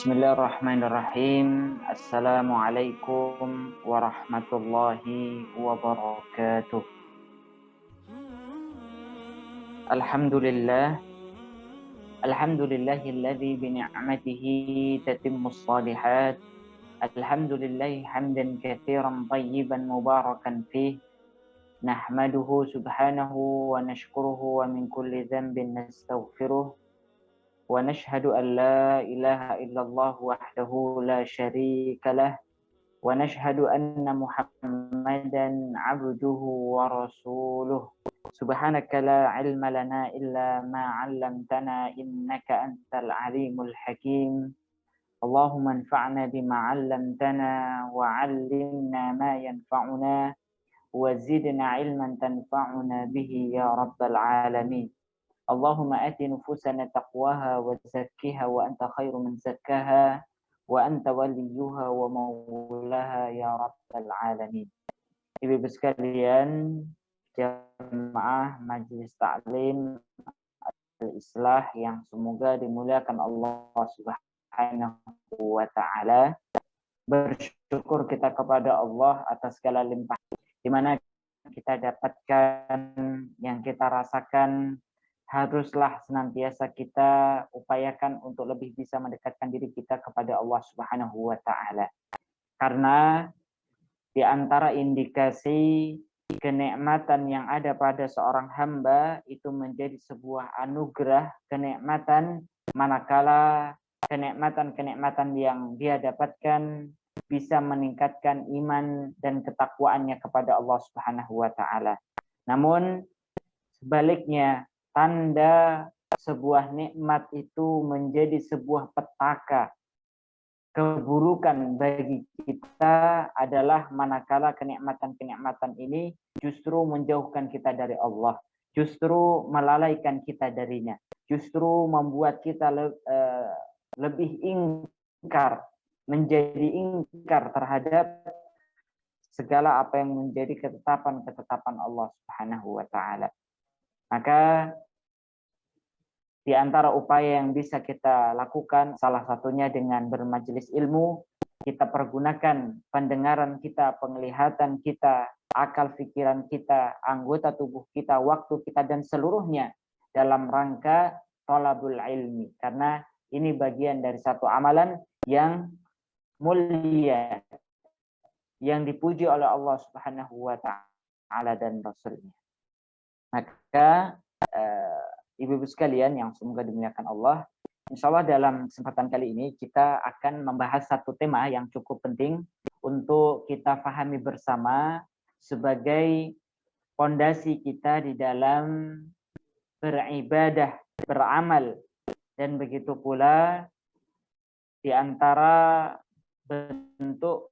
Bismillahirrahmanirrahim. Assalamualaikum warahmatullahi wabarakatuh. Alhamdulillah. Alhamdulillahilladzi bini'matihi tatimmus shalihat. Alhamdulillahi hamdan katsiran tayyiban mubarakan fih. Nahmaduhu subhanahu wa nashkuruhu wa min kulli dhanbin nastaghfiruh. ونشهد أن لا إله إلا الله وحده لا شريك له ونشهد أن محمدا عبده ورسوله سبحانك لا علم لنا إلا ما علمتنا إنك أنت العليم الحكيم اللهم انفعنا بما علمتنا وعلمنا ما ينفعنا وزدنا علما تنفعنا به يا رب العالمين Allahumma ati nufusana taqwaha wa zakkiha wa anta khairu man zakkaha wa anta waliyuha wa maulaha ya rabbal alamin. Ibu-ibu sekalian, jamaah Majelis Ta'lim Al-Islah yang semoga dimuliakan Allah Subhanahu wa taala. Bersyukur kita kepada Allah atas segala limpah di mana kita dapatkan, yang kita rasakan. Haruslah senantiasa kita upayakan untuk lebih bisa mendekatkan diri kita kepada Allah Subhanahu wa taala. Karena di antara indikasi kenikmatan yang ada pada seorang hamba itu menjadi sebuah anugerah, kenikmatan, manakala kenikmatan-kenikmatan yang dia dapatkan bisa meningkatkan iman dan ketakwaannya kepada Allah Subhanahu wa taala. Namun sebaliknya, tanda sebuah nikmat itu menjadi sebuah petaka keburukan bagi kita adalah manakala kenikmatan-kenikmatan ini justru menjauhkan kita dari Allah, justru melalaikan kita darinya, justru membuat kita lebih ingkar, menjadi ingkar terhadap segala apa yang menjadi ketetapan-ketetapan Allah Subhanahu wa taala. Maka di antara upaya yang bisa kita lakukan, salah satunya dengan bermajelis ilmu, kita pergunakan pendengaran kita, penglihatan kita, akal pikiran kita, anggota tubuh kita, waktu kita, dan seluruhnya dalam rangka thalabul ilmi. Karena ini bagian dari satu amalan yang mulia, yang dipuji oleh Allah Subhanahu wa taala dan Rasulnya. Maka ibu-ibu sekalian yang semoga dimuliakan Allah, insya Allah dalam kesempatan kali ini kita akan membahas satu tema yang cukup penting untuk kita pahami bersama sebagai fondasi kita di dalam beribadah, beramal, dan begitu pula di antara bentuk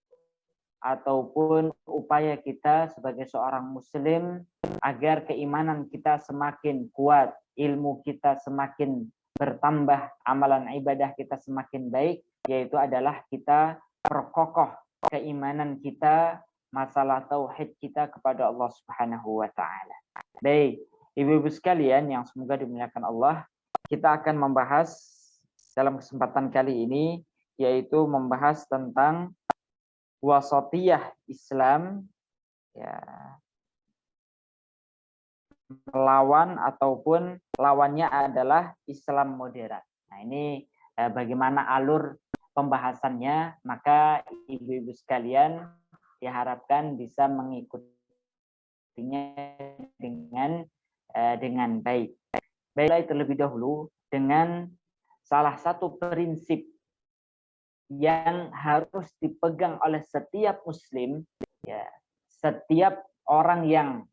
ataupun upaya kita sebagai seorang muslim agar keimanan kita semakin kuat, ilmu kita semakin bertambah, amalan ibadah kita semakin baik, yaitu adalah kita perkokoh keimanan kita, masalah tauhid kita kepada Allah Subhanahu wa taala. Baik, ibu-ibu sekalian yang semoga dimuliakan Allah, kita akan membahas dalam kesempatan kali ini yaitu membahas tentang wasatiyah Islam, ya, melawan ataupun lawannya adalah Islam modern. Nah, ini bagaimana alur pembahasannya, maka ibu-ibu sekalian diharapkan bisa mengikutinya dengan baik. Baiklah, terlebih dahulu dengan salah satu prinsip yang harus dipegang oleh setiap muslim, ya, setiap orang yang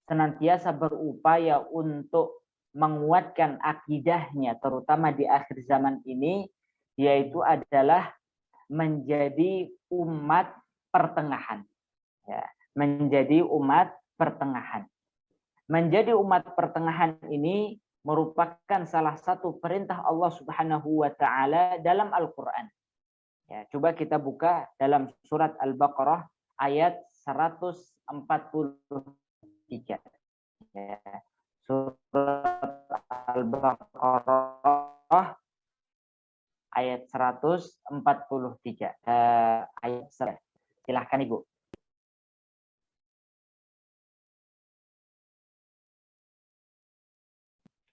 senantiasa berupaya untuk menguatkan akidahnya terutama di akhir zaman ini, yaitu adalah menjadi umat pertengahan, ya, menjadi umat pertengahan. Menjadi umat pertengahan ini merupakan salah satu perintah Allah Subhanahu wa taala dalam Al-Qur'an. Ya, coba kita buka dalam surat Al-Baqarah ayat 143. Ya, surat Al-Baqarah ayat 143. Ayat 1. Silahkan Ibu.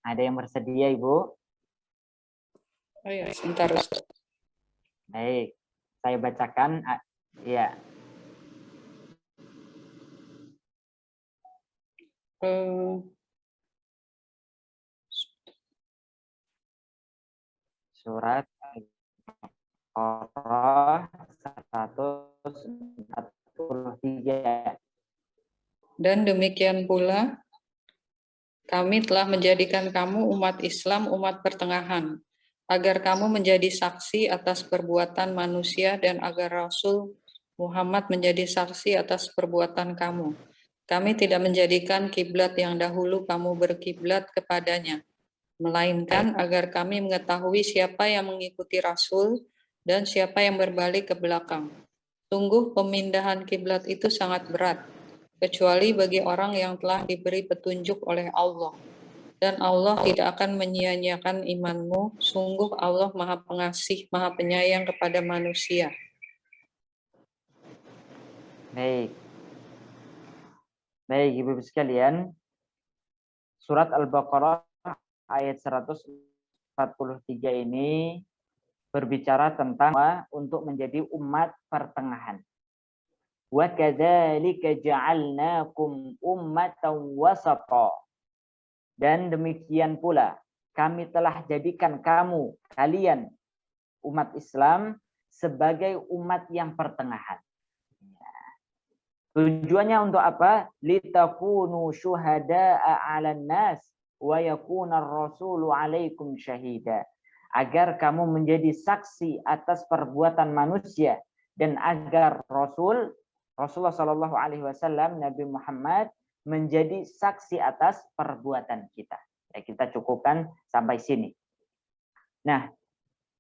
Ada yang bersedia Ibu? Oh ya, sebentar. Baik, saya bacakan. Ya. Surat Al-Baqarah 143. Dan demikian pula, kami telah menjadikan kamu umat Islam, umat pertengahan, agar kamu menjadi saksi atas perbuatan manusia dan agar Rasul Muhammad menjadi saksi atas perbuatan kamu. Kami tidak menjadikan kiblat yang dahulu kamu berkiblat kepadanya, melainkan agar kami mengetahui siapa yang mengikuti Rasul dan siapa yang berbalik ke belakang. Sungguh pemindahan kiblat itu sangat berat, kecuali bagi orang yang telah diberi petunjuk oleh Allah. Dan Allah tidak akan menyia-nyiakan imanmu. Sungguh Allah Maha Pengasih, Maha Penyayang kepada manusia. Baik. Baik, Ibu-ibu sekalian. Surat Al-Baqarah ayat 143 ini berbicara tentang untuk menjadi umat pertengahan. Wa kadzalika ja'alnakum ummatan wasata. Dan demikian pula kami telah jadikan kalian umat Islam sebagai umat yang pertengahan. Tujuannya untuk apa? Litakunu syuhada'a 'alan nas wa yakuna ar-rasulu 'alaikum syahida. Agar kamu menjadi saksi atas perbuatan manusia dan agar Rasulullah Shallallahu alaihi wasallam, Nabi Muhammad menjadi saksi atas perbuatan kita. Ya, kita cukupkan sampai sini. Nah,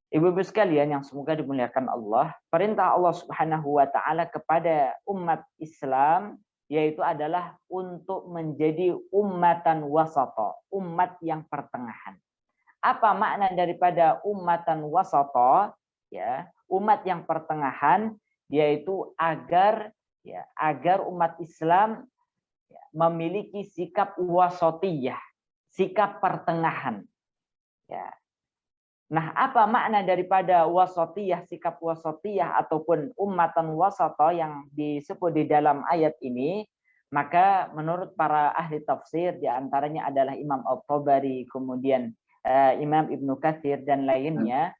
Ibu-ibu sekalian yang semoga dimuliakan Allah, perintah Allah Subhanahu wa taala kepada umat Islam yaitu adalah untuk menjadi ummatan wasata, umat yang pertengahan. Apa makna daripada ummatan wasata? Ya, umat yang pertengahan yaitu agar umat Islam memiliki sikap wasatiyah, sikap pertengahan. Ya. Nah, apa makna daripada wasatiyah, sikap wasatiyah ataupun ummatan wasata yang disebut di dalam ayat ini? Maka menurut para ahli tafsir diantaranya adalah Imam Al-Tabari, kemudian Imam Ibnu Katsir dan lainnya,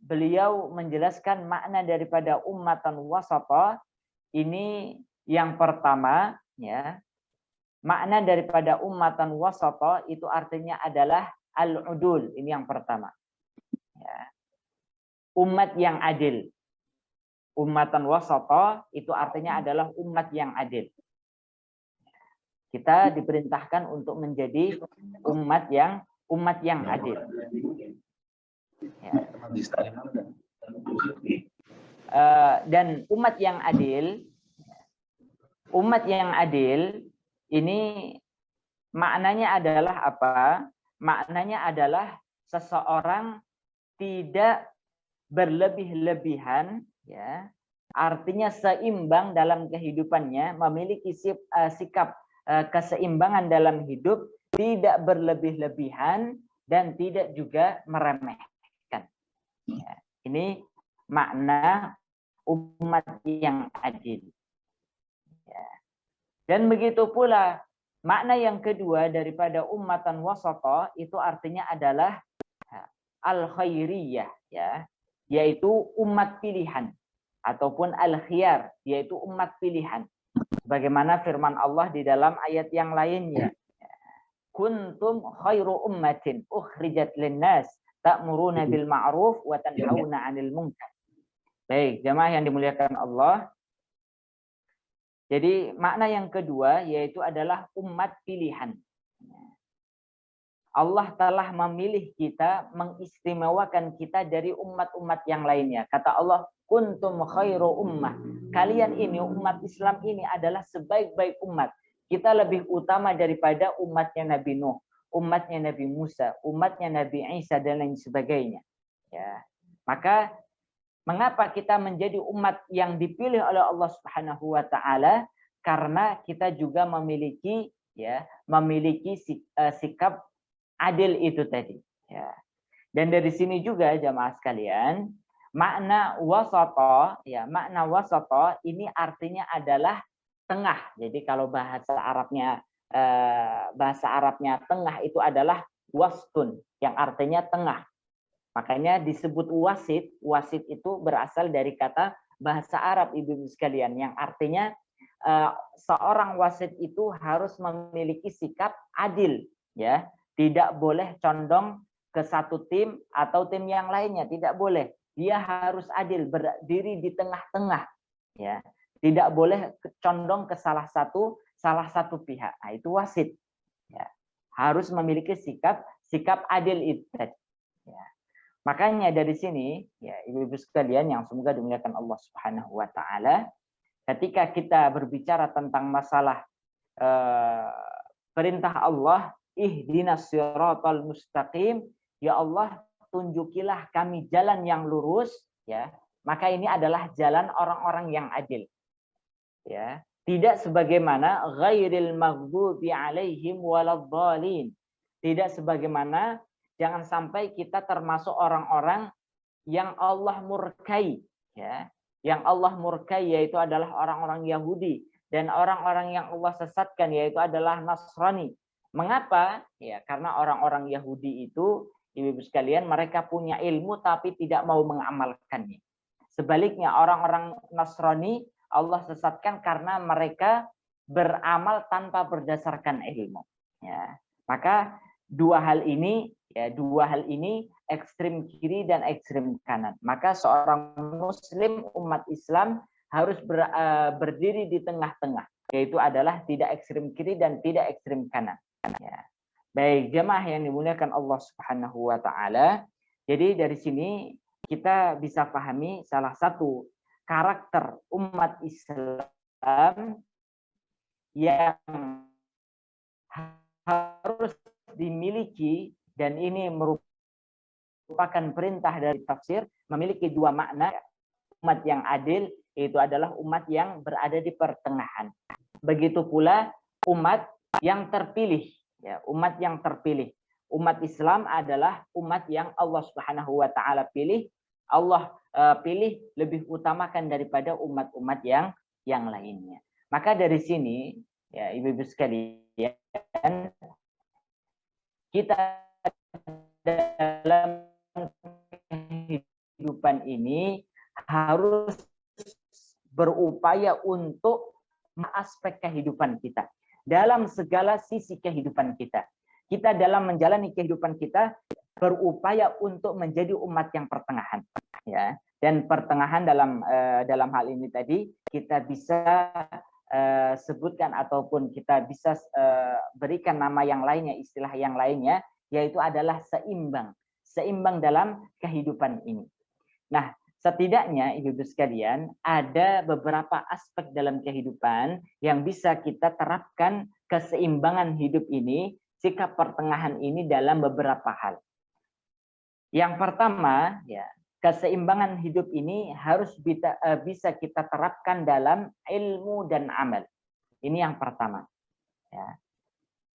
beliau menjelaskan makna daripada ummatan wasata ini. Yang pertama, ya, makna daripada ummatan wasata itu artinya adalah al-udul. Ini yang pertama. Ya. Umat yang adil. Ummatan wasata itu artinya adalah umat yang adil. Kita diperintahkan untuk menjadi umat yang adil. Ya. Dan umat yang adil ini maknanya adalah apa? Maknanya adalah seseorang tidak berlebih-lebihan, ya. Artinya seimbang dalam kehidupannya, memiliki sikap keseimbangan dalam hidup, tidak berlebih-lebihan dan tidak juga meremehkan. Ya. Ini makna umat yang adil. Ya. Dan begitu pula makna yang kedua daripada ummatan wasata itu artinya adalah al-khairiyah, ya, yaitu umat pilihan ataupun al-khiyar, yaitu umat pilihan. Bagaimana firman Allah di dalam ayat yang lainnya, kuntum khairu ummatin ukhrijat linnas ta'muruna bil ma'ruf wa tanhauna 'anil munkar. Baik, jemaah yang dimuliakan Allah. Jadi makna yang kedua yaitu adalah umat pilihan. Allah telah memilih kita, mengistimewakan kita dari umat-umat yang lainnya. Kata Allah, kuntum khairu ummah. Kalian ini, umat Islam ini adalah sebaik-baik umat. Kita lebih utama daripada umatnya Nabi Nuh, umatnya Nabi Musa, umatnya Nabi Isa, dan lain sebagainya. Ya. Maka mengapa kita menjadi umat yang dipilih oleh Allah Subhanahu wa taala? Karena kita juga memiliki sikap adil itu tadi, ya. Dan dari sini juga jamaah sekalian, makna wasata ini artinya adalah tengah. Jadi kalau bahasa Arabnya tengah itu adalah wastun, yang artinya tengah. Makanya disebut wasit. Wasit itu berasal dari kata bahasa Arab, ibu-ibu sekalian, yang artinya seorang wasit itu harus memiliki sikap adil, ya. Tidak boleh condong ke satu tim atau tim yang lainnya, tidak boleh. Dia harus adil, berdiri di tengah-tengah, ya. Tidak boleh condong ke salah satu pihak. Nah, itu wasit, ya. Harus memiliki sikap adil itu, ya. Makanya dari sini, ya ibu-ibu sekalian yang semoga dimuliakan Allah Subhanahu wa taala, ketika kita berbicara tentang masalah perintah Allah, ihdinas siratal mustaqim, ya Allah tunjukilah kami jalan yang lurus, ya. Maka ini adalah jalan orang-orang yang adil. Ya, tidak sebagaimana ghairil maghdubi alaihim waladhdallin. Tidak sebagaimana, jangan sampai kita termasuk orang-orang yang Allah murkai, ya. Yang Allah murkai yaitu adalah orang-orang Yahudi, dan orang-orang yang Allah sesatkan yaitu adalah Nasrani. Mengapa? Ya, karena orang-orang Yahudi itu, ibu-ibu sekalian, mereka punya ilmu tapi tidak mau mengamalkannya. Sebaliknya orang-orang Nasrani Allah sesatkan karena mereka beramal tanpa berdasarkan ilmu. Ya. Maka dua hal ini ekstrim kiri dan ekstrim kanan. Maka seorang muslim umat Islam harus berdiri di tengah-tengah, yaitu adalah tidak ekstrim kiri dan tidak ekstrim kanan. Ya. Baik jemaah yang dimuliakan Allah Subhanahu wa taala. Jadi dari sini kita bisa pahami salah satu karakter umat Islam yang harus dimiliki, dan ini merupakan perintah dari tafsir, memiliki dua makna. Umat yang adil itu adalah umat yang berada di pertengahan. Begitu pula umat yang terpilih, ya, umat yang terpilih. Umat Islam adalah umat yang Allah Subhanahu wa taala pilih. Allah pilih lebih utamakan daripada umat-umat yang lainnya. Maka dari sini, ya ibu-ibu sekalian, kita dalam kehidupan ini harus berupaya untuk aspek kehidupan kita, dalam segala sisi kehidupan kita. Kita dalam menjalani kehidupan kita berupaya untuk menjadi umat yang pertengahan, ya. Dan pertengahan dalam hal ini tadi kita bisa sebutkan ataupun kita bisa berikan nama yang lainnya, istilah yang lainnya, yaitu adalah seimbang dalam kehidupan ini. Nah, setidaknya ibu-ibu sekalian, ada beberapa aspek dalam kehidupan yang bisa kita terapkan keseimbangan hidup ini, sikap pertengahan ini dalam beberapa hal. Yang pertama, ya, keseimbangan hidup ini harus bisa kita terapkan dalam ilmu dan amal. Ini yang pertama. Ya.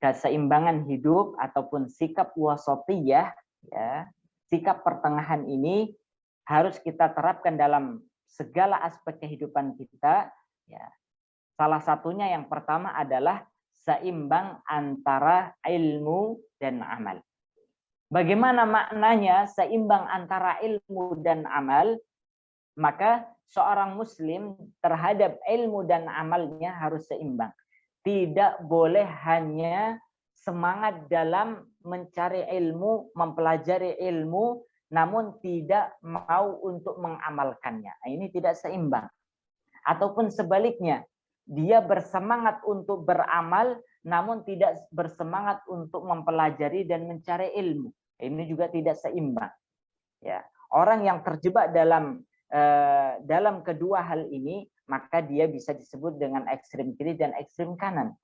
Keseimbangan hidup ataupun sikap wasatiyah, ya, sikap pertengahan ini harus kita terapkan dalam segala aspek kehidupan kita. Ya. Salah satunya yang pertama adalah seimbang antara ilmu dan amal. Bagaimana maknanya seimbang antara ilmu dan amal? Maka seorang muslim terhadap ilmu dan amalnya harus seimbang. Tidak boleh hanya semangat dalam mencari ilmu, mempelajari ilmu, namun tidak mau untuk mengamalkannya. Ini tidak seimbang. Ataupun sebaliknya, dia bersemangat untuk beramal, namun tidak bersemangat untuk mempelajari dan mencari ilmu. Ini juga tidak seimbang. Ya, orang yang terjebak dalam kedua hal ini, maka dia bisa disebut dengan ekstrem kiri dan ekstrem kanan.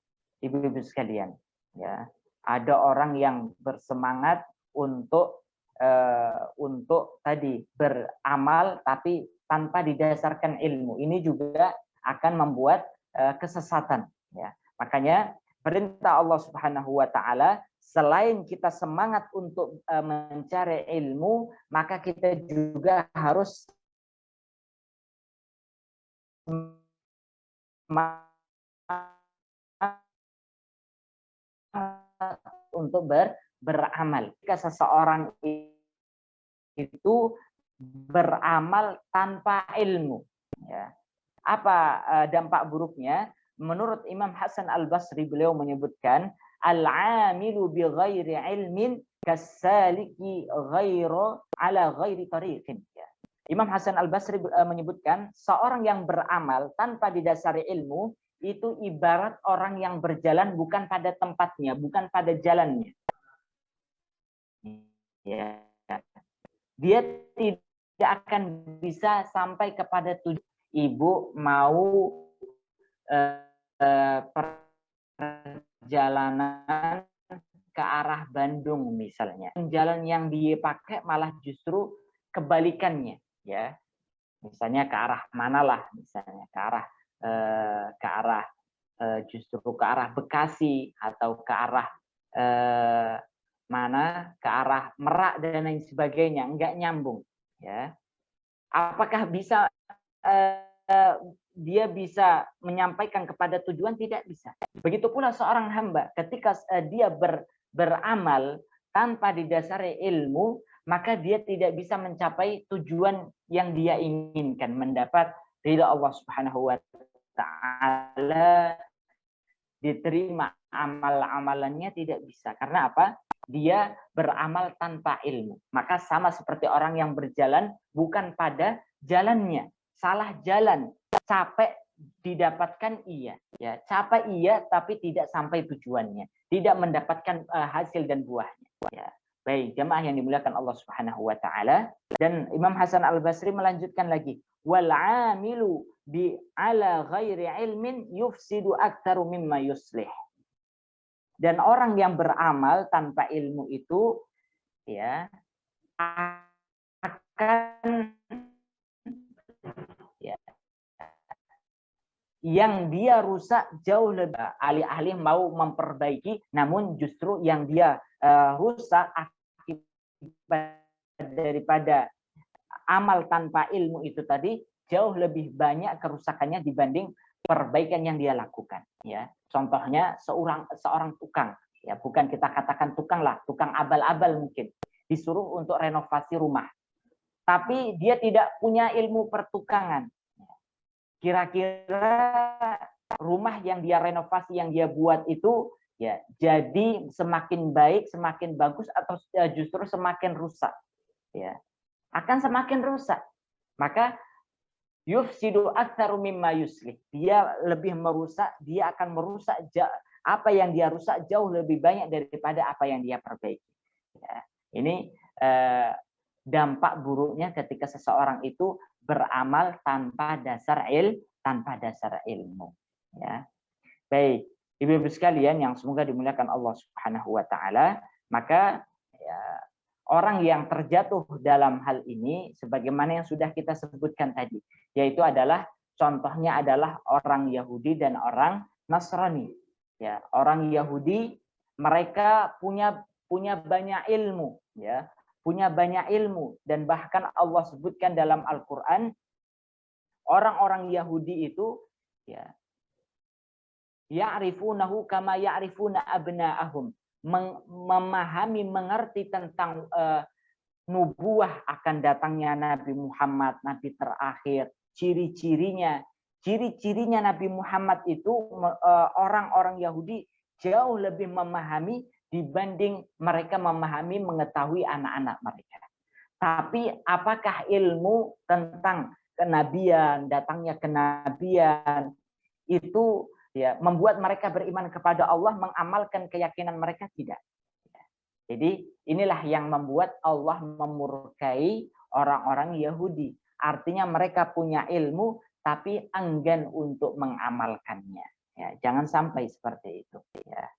Ibu-ibu sekalian, ya, ada orang yang bersemangat untuk untuk tadi beramal tapi tanpa didasarkan ilmu. Ini juga akan membuat kesesatan. Ya. Makanya perintah Allah Subhanahu wa taala, selain kita semangat untuk mencari ilmu, maka kita juga harus untuk beramal. Jika seseorang itu beramal tanpa ilmu, ya. Apa dampak buruknya? Menurut Imam Hasan Al-Basri, beliau menyebutkan al-amilu bi ghairi ilmin kasaliki ghairu ala ghairi tariqin. Imam Hasan Al-Basri menyebutkan seorang yang beramal tanpa didasari ilmu itu ibarat orang yang berjalan bukan pada tempatnya, bukan pada jalannya. Ya. Dia tidak akan bisa sampai kepada tujuan. Ibu mau perjalanan ke arah Bandung misalnya. Jalan yang dipakai malah justru kebalikannya, ya. Misalnya ke arah manalah, misalnya ke arah justru ke arah Bekasi atau ke arah ke arah Merak dan lain sebagainya, enggak nyambung, ya. Apakah bisa dia bisa menyampaikan kepada tujuan? Tidak bisa. Begitu pula seorang hamba ketika dia beramal tanpa didasari ilmu, maka dia tidak bisa mencapai tujuan yang dia inginkan, mendapat ridha Allah Subhanahu wa taala, diterima amal-amalannya, tidak bisa. Karena apa? Dia beramal tanpa ilmu. Maka sama seperti orang yang berjalan bukan pada jalannya, salah jalan, capek didapatkan iya, ya, capek iya tapi tidak sampai tujuannya, tidak mendapatkan hasil dan buahnya. Ya. Baik, jemaah yang dimuliakan Allah Subhanahu wa taala, dan Imam Hasan Al-Basri melanjutkan lagi, wal amilu bi ala ghairi ilmin yufsidu aktsaru mimma yuslih. Dan orang yang beramal tanpa ilmu itu, ya, akan, ya, yang dia rusak jauh lebih. Alih-alih mau memperbaiki, namun justru yang dia rusak akibat daripada amal tanpa ilmu itu tadi jauh lebih banyak kerusakannya dibanding perbaikan yang dia lakukan. Ya, contohnya seorang tukang, ya, bukan kita katakan tukang lah, tukang abal-abal mungkin, disuruh untuk renovasi rumah, tapi dia tidak punya ilmu pertukangan. Kira-kira rumah yang dia renovasi, yang dia buat itu, ya, jadi semakin baik, semakin bagus, atau justru semakin rusak? Ya, akan semakin rusak. Maka yufsidu aktsaru mimma yuslih. Dia lebih merusak, dia akan merusak, apa yang dia rusak jauh lebih banyak daripada apa yang dia perbaiki. Ya, ini dampak buruknya ketika seseorang itu beramal tanpa dasar ilmu. Ya. Baik, ibu-ibu sekalian yang semoga dimuliakan Allah Subhanahu wa taala, maka ya, orang yang terjatuh dalam hal ini sebagaimana yang sudah kita sebutkan tadi, yaitu adalah contohnya adalah orang Yahudi dan orang Nasrani. Ya, orang Yahudi mereka punya banyak ilmu, ya, punya banyak ilmu, dan bahkan Allah sebutkan dalam Al-Qur'an orang-orang Yahudi itu, ya, ya'rifunahu kama ya'rifuna abna'ahum, memahami, mengerti tentang nubuah akan datangnya Nabi Muhammad, Nabi terakhir, ciri-cirinya Nabi Muhammad itu orang-orang Yahudi jauh lebih memahami dibanding mereka mengetahui anak-anak mereka. Tapi apakah ilmu tentang kenabian, datangnya kenabian itu, ya, membuat mereka beriman kepada Allah, mengamalkan keyakinan mereka? Tidak. Jadi inilah yang membuat Allah memurkai orang-orang Yahudi. Artinya mereka punya ilmu tapi enggan untuk mengamalkannya. Ya, jangan sampai seperti itu. Ya.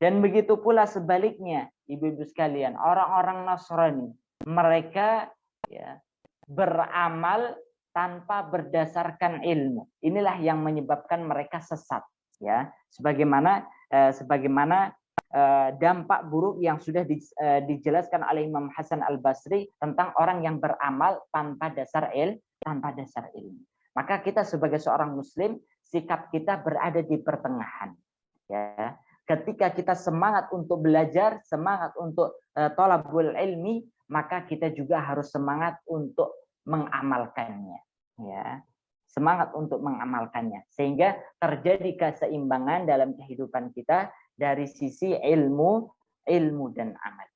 Dan begitu pula sebaliknya, ibu-ibu sekalian, orang-orang Nasrani, mereka ya, beramal tanpa berdasarkan ilmu. Inilah yang menyebabkan mereka sesat. Ya, sebagaimana dampak buruk yang sudah dijelaskan oleh Imam Hasan Al-Basri tentang orang yang beramal tanpa dasar ilmu. Maka kita sebagai seorang Muslim, sikap kita berada di pertengahan. Ya, ketika kita semangat untuk belajar, semangat untuk thalabul ilmi, maka kita juga harus semangat untuk mengamalkannya. Ya, semangat untuk mengamalkannya, sehingga terjadi keseimbangan dalam kehidupan kita dari sisi ilmu dan amal.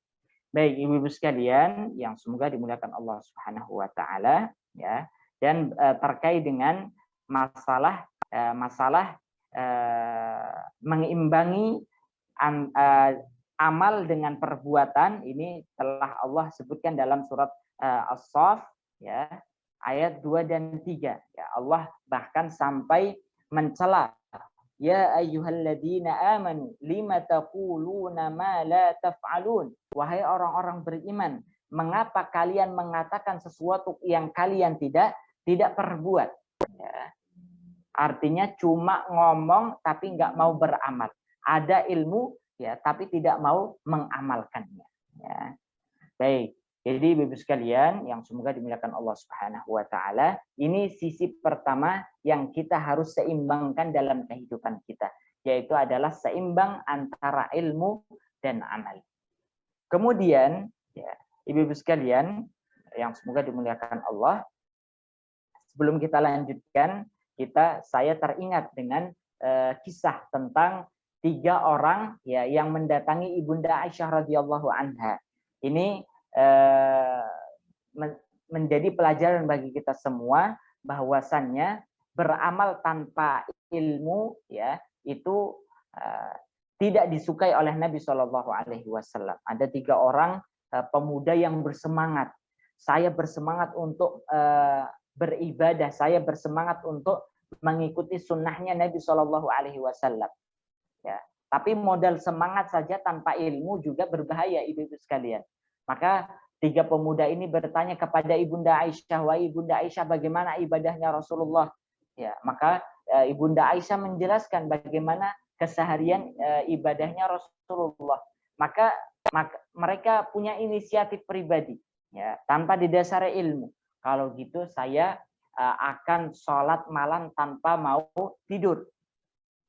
Baik, ibu-ibu sekalian yang semoga dimuliakan Allah Subhanahu wa taala, ya. Dan terkait dengan masalah mengimbangi amal dengan perbuatan, ini telah Allah sebutkan dalam surat As-Saff, ya, ayat 2 dan 3. Ya, Allah bahkan sampai mencela, ya ayyuhalladzina amanu lima taquluna ma la taf'alun. Wahai orang-orang beriman, mengapa kalian mengatakan sesuatu yang kalian tidak perbuat? Ya. Artinya cuma ngomong tapi nggak mau beramal. Ada ilmu ya tapi tidak mau mengamalkannya. Ya. Baik. Jadi Ibu sekalian yang semoga dimuliakan Allah Subhanahu wa taala, ini sisi pertama yang kita harus seimbangkan dalam kehidupan kita, yaitu adalah seimbang antara ilmu dan amal. Kemudian ya, Ibu sekalian yang semoga dimuliakan Allah, sebelum kita lanjutkan, saya teringat dengan kisah tentang 3 orang ya yang mendatangi Ibunda Aisyah radhiyallahu anha. Ini menjadi pelajaran bagi kita semua bahwasannya beramal tanpa ilmu ya itu tidak disukai oleh Nabi Shallallahu Alaihi Wasallam. Ada 3 orang pemuda yang bersemangat. Saya bersemangat untuk beribadah, saya bersemangat untuk mengikuti sunnahnya Nabi Shallallahu Alaihi Wasallam. Ya, tapi modal semangat saja tanpa ilmu juga berbahaya, ibu-ibu sekalian. Maka 3 pemuda ini bertanya kepada Ibunda Aisyah, wahai Ibunda Aisyah, bagaimana ibadahnya Rasulullah? Ya, maka Ibunda Aisyah menjelaskan bagaimana keseharian ibadahnya Rasulullah. Maka mereka punya inisiatif pribadi, ya, tanpa didasari ilmu. Kalau gitu saya akan sholat malam tanpa mau tidur.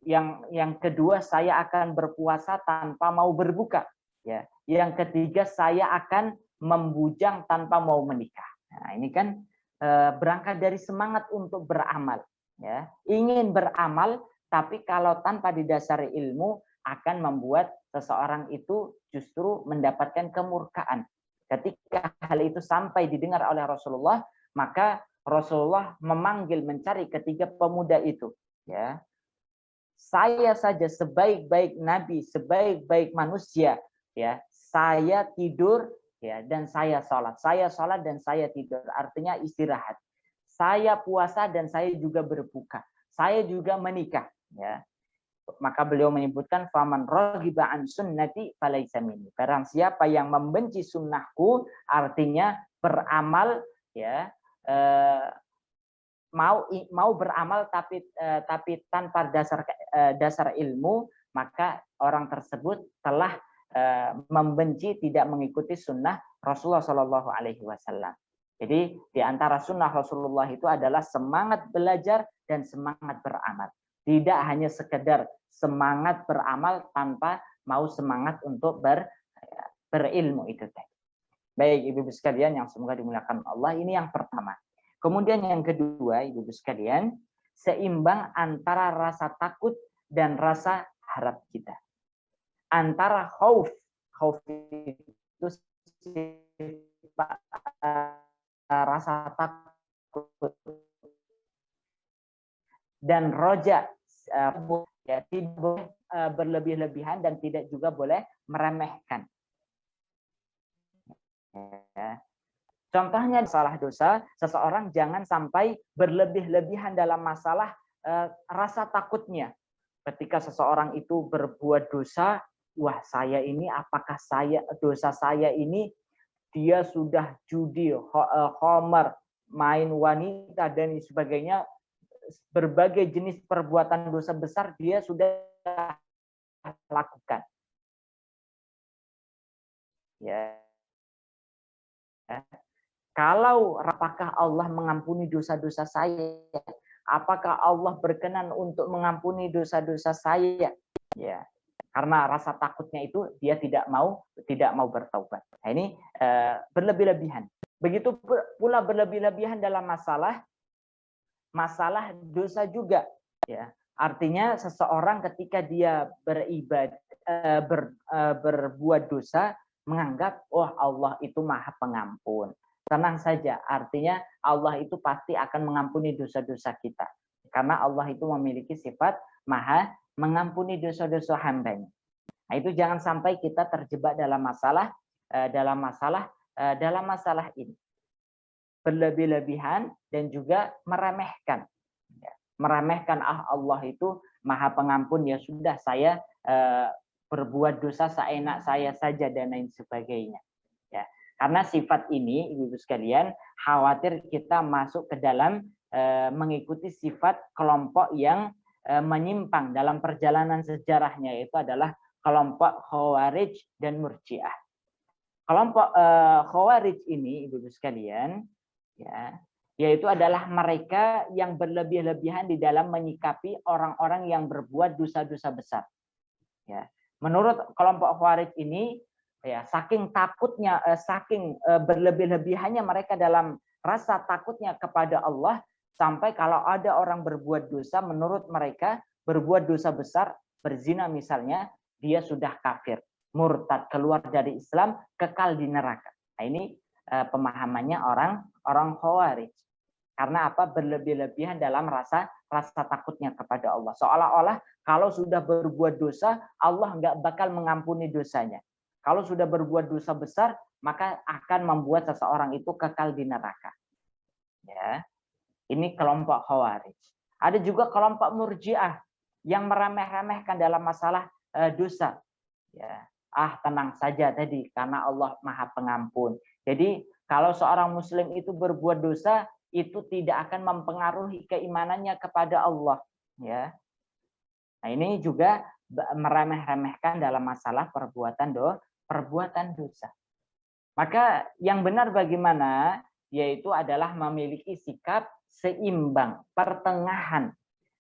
Yang kedua, saya akan berpuasa tanpa mau berbuka. Ya. Yang ketiga, saya akan membujang tanpa mau menikah. Nah, ini kan berangkat dari semangat untuk beramal. Ya. Ingin beramal, tapi kalau tanpa didasari ilmu akan membuat seseorang itu justru mendapatkan kemurkaan. Ketika hal itu sampai didengar oleh Rasulullah, maka Rasulullah memanggil mencari 3 pemuda itu. Ya. Saya saja sebaik-baik nabi, sebaik-baik manusia, ya, saya tidur ya dan saya sholat dan saya tidur, artinya istirahat. Saya puasa dan saya juga berbuka. Saya juga menikah, ya. Maka beliau menyebutkan faman raghiba an sunnati falaisa minni. Barang siapa yang membenci sunnahku, artinya beramal ya mau beramal tapi tanpa dasar ilmu, maka orang tersebut telah membenci, tidak mengikuti sunnah Rasulullah Shallallahu Alaihi Wasallam. Jadi di antara sunnah Rasulullah itu adalah semangat belajar dan semangat beramal. Tidak hanya sekedar semangat beramal tanpa mau semangat untuk berilmu itu. Baik ibu-ibu sekalian yang semoga dimuliakan Allah, ini yang pertama. Kemudian yang kedua, ibu-ibu sekalian, seimbang antara rasa takut dan rasa harap kita. Antara khauf itu rasa takut, dan roja ya, tidak boleh berlebih-lebihan dan tidak juga boleh meremehkan. Ya. Contohnya salah dosa, seseorang jangan sampai berlebih-lebihan dalam masalah rasa takutnya. Ketika seseorang itu berbuat dosa, wah saya ini apakah dosa saya ini dia sudah judi, khamar, main wanita dan sebagainya, berbagai jenis perbuatan dosa besar dia sudah lakukan. Ya. Kalau apakah Allah mengampuni dosa-dosa saya? Apakah Allah berkenan untuk mengampuni dosa-dosa saya? Ya. Karena rasa takutnya itu dia tidak mau bertaubat. Nah, ini berlebih-lebihan. Begitu pula berlebih-lebihan dalam masalah dosa juga. Ya. Artinya seseorang ketika dia berbuat dosa menganggap oh Allah itu Maha Pengampun. Tenang saja, artinya Allah itu pasti akan mengampuni dosa-dosa kita. Karena Allah itu memiliki sifat Maha mengampuni dosa-dosa hambanya. Nah, itu jangan sampai kita terjebak dalam masalah ini. Berlebih-lebihan dan juga meremehkan. Meremehkan Allah itu Maha Pengampun, ya sudah saya berbuat dosa seenak saya saja dan lain sebagainya. Ya. Karena sifat ini, ibu-ibu sekalian, khawatir kita masuk ke dalam mengikuti sifat kelompok yang menyimpang dalam perjalanan sejarahnya, yaitu adalah kelompok Khawarij dan Murji'ah. Kelompok Khawarij ini, ibu-ibu sekalian, ya, yaitu adalah mereka yang berlebih-lebihan di dalam menyikapi orang-orang yang berbuat dosa-dosa besar. Ya. Menurut kelompok Khawarij ini, ya, saking takutnya, berlebih-lebihannya mereka dalam rasa takutnya kepada Allah, sampai kalau ada orang berbuat dosa, menurut mereka berbuat dosa besar, berzina misalnya, dia sudah kafir, murtad, keluar dari Islam, kekal di neraka. Nah, ini pemahamannya orang Khawarij. Karena apa? Berlebih-lebihan dalam rasa takutnya kepada Allah. Seolah-olah kalau sudah berbuat dosa, Allah nggak bakal mengampuni dosanya. Kalau sudah berbuat dosa besar, maka akan membuat seseorang itu kekal di neraka. Ya, ini kelompok Khawarij. Ada juga kelompok Murji'ah yang meremeh-remehkan dalam masalah dosa. Ya, tenang saja tadi karena Allah Maha Pengampun. Jadi kalau seorang Muslim itu berbuat dosa, itu tidak akan mempengaruhi keimanannya kepada Allah. Ya. Nah, ini juga meremeh-remehkan dalam masalah perbuatan dosa. Maka yang benar bagaimana? Yaitu adalah memiliki sikap seimbang, pertengahan.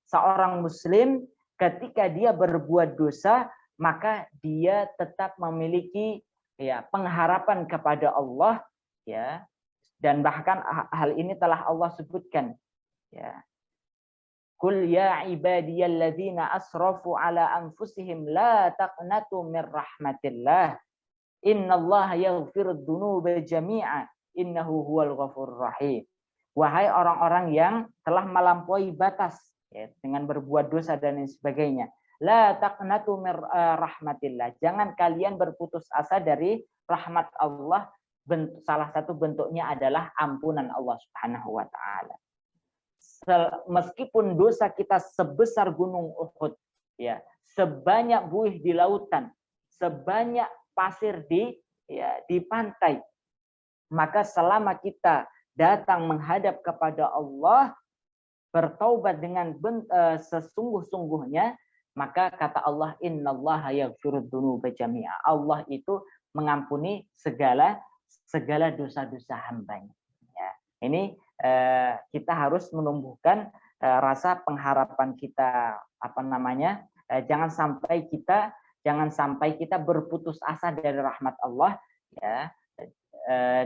Seorang Muslim ketika dia berbuat dosa, maka dia tetap memiliki ya pengharapan kepada Allah, ya. Dan bahkan hal ini telah Allah sebutkan, ya. Qul ya ibadiyalladzina asrafu ala anfusihim la taqnatu mir rahmatillah. Innallaha yaghfirud dzunuba jami'a innahu huwal ghafurur rahim. Wahai orang-orang yang telah melampaui batas, ya, dengan berbuat dosa dan lain sebagainya. La taqnatu mir rahmatillah. Jangan kalian berputus asa dari rahmat Allah. Salah satu bentuknya adalah ampunan Allah Subhanahu wa taala. Meskipun dosa kita sebesar gunung Uhud, ya, sebanyak buih di lautan, sebanyak pasir di pantai, maka selama kita datang menghadap kepada Allah, bertaubat dengan sesungguh-sungguhnya, maka kata Allah, innallaha yaghfirud dzunuba jami'a. Allah itu mengampuni segala dosa-dosa hambanya. Ya. Ini kita harus menumbuhkan rasa pengharapan kita, jangan sampai kita berputus asa dari rahmat Allah, ya,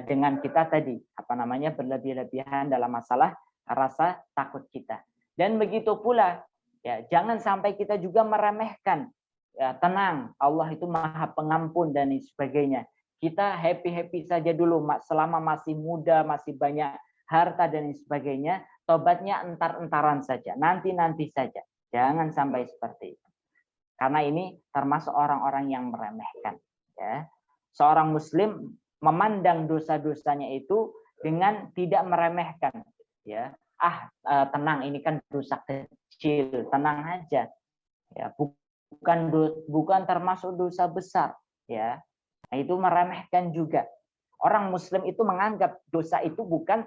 dengan kita tadi berlebih-lebihan dalam masalah rasa takut kita. Dan begitu pula, ya, jangan sampai kita juga meremehkan, ya, tenang, Allah itu Maha Pengampun dan sebagainya. Kita happy saja dulu selama masih muda, masih banyak harta dan sebagainya. Tobatnya entar-entaran saja, nanti saja. Jangan sampai seperti itu. Karena ini termasuk orang-orang yang meremehkan. Ya. Seorang Muslim memandang dosa-dosanya itu dengan tidak meremehkan. Ya, tenang, ini kan dosa kecil, tenang aja. Ya, bukan termasuk dosa besar, ya. Nah, itu meremehkan juga. Orang Muslim itu menganggap dosa itu bukan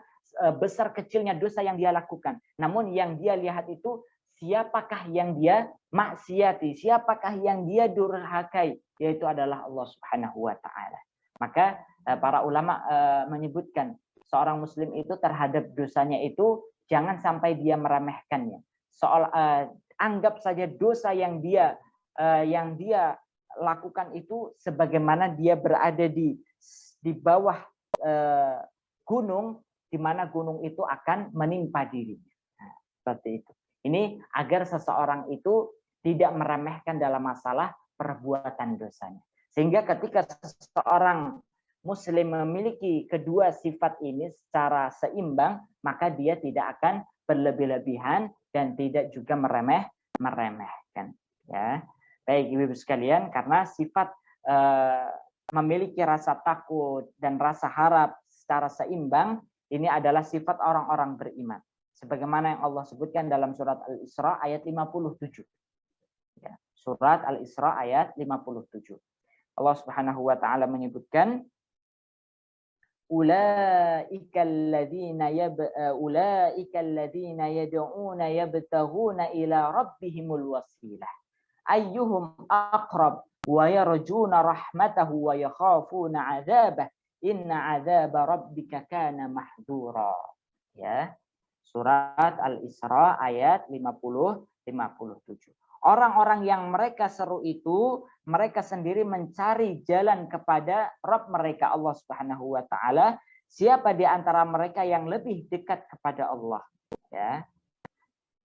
besar kecilnya dosa yang dia lakukan, namun yang dia lihat itu siapakah yang dia maksiati, siapakah yang dia durhakai, yaitu adalah Allah Subhanahu wa taala. Maka para ulama menyebutkan seorang muslim itu terhadap dosanya itu jangan sampai dia meremehkannya. Anggap saja dosa yang dia lakukan itu sebagaimana dia berada di bawah gunung, di mana gunung itu akan menimpa dirinya. Nah, seperti itu. Ini agar seseorang itu tidak meremehkan dalam masalah perbuatan dosanya. Sehingga ketika seseorang muslim memiliki kedua sifat ini secara seimbang, maka dia tidak akan berlebih-lebihan dan tidak juga meremehkan. Ya. Baik Ibu-ibu sekalian, karena sifat memiliki rasa takut dan rasa harap secara seimbang, ini adalah sifat orang-orang beriman. Sebagaimana yang Allah sebutkan dalam surat Al-Isra ayat 57. Ya, surat Al-Isra ayat 57. Allah Subhanahu wa taala menyebutkan ulaika alladzina yad'una yabtaghuna ila rabbihimul wasilah ayyuhum aqrab wa yarjuna rahmatahu wa yakhafuna 'adzabah inna 'adzaba rabbika kana mahdura. Ya. Surat Al-Isra ayat 50-57. Orang-orang yang mereka seru itu, mereka sendiri mencari jalan kepada Rabb mereka Allah Subhanahu wa taala. Siapa di antara mereka yang lebih dekat kepada Allah, ya.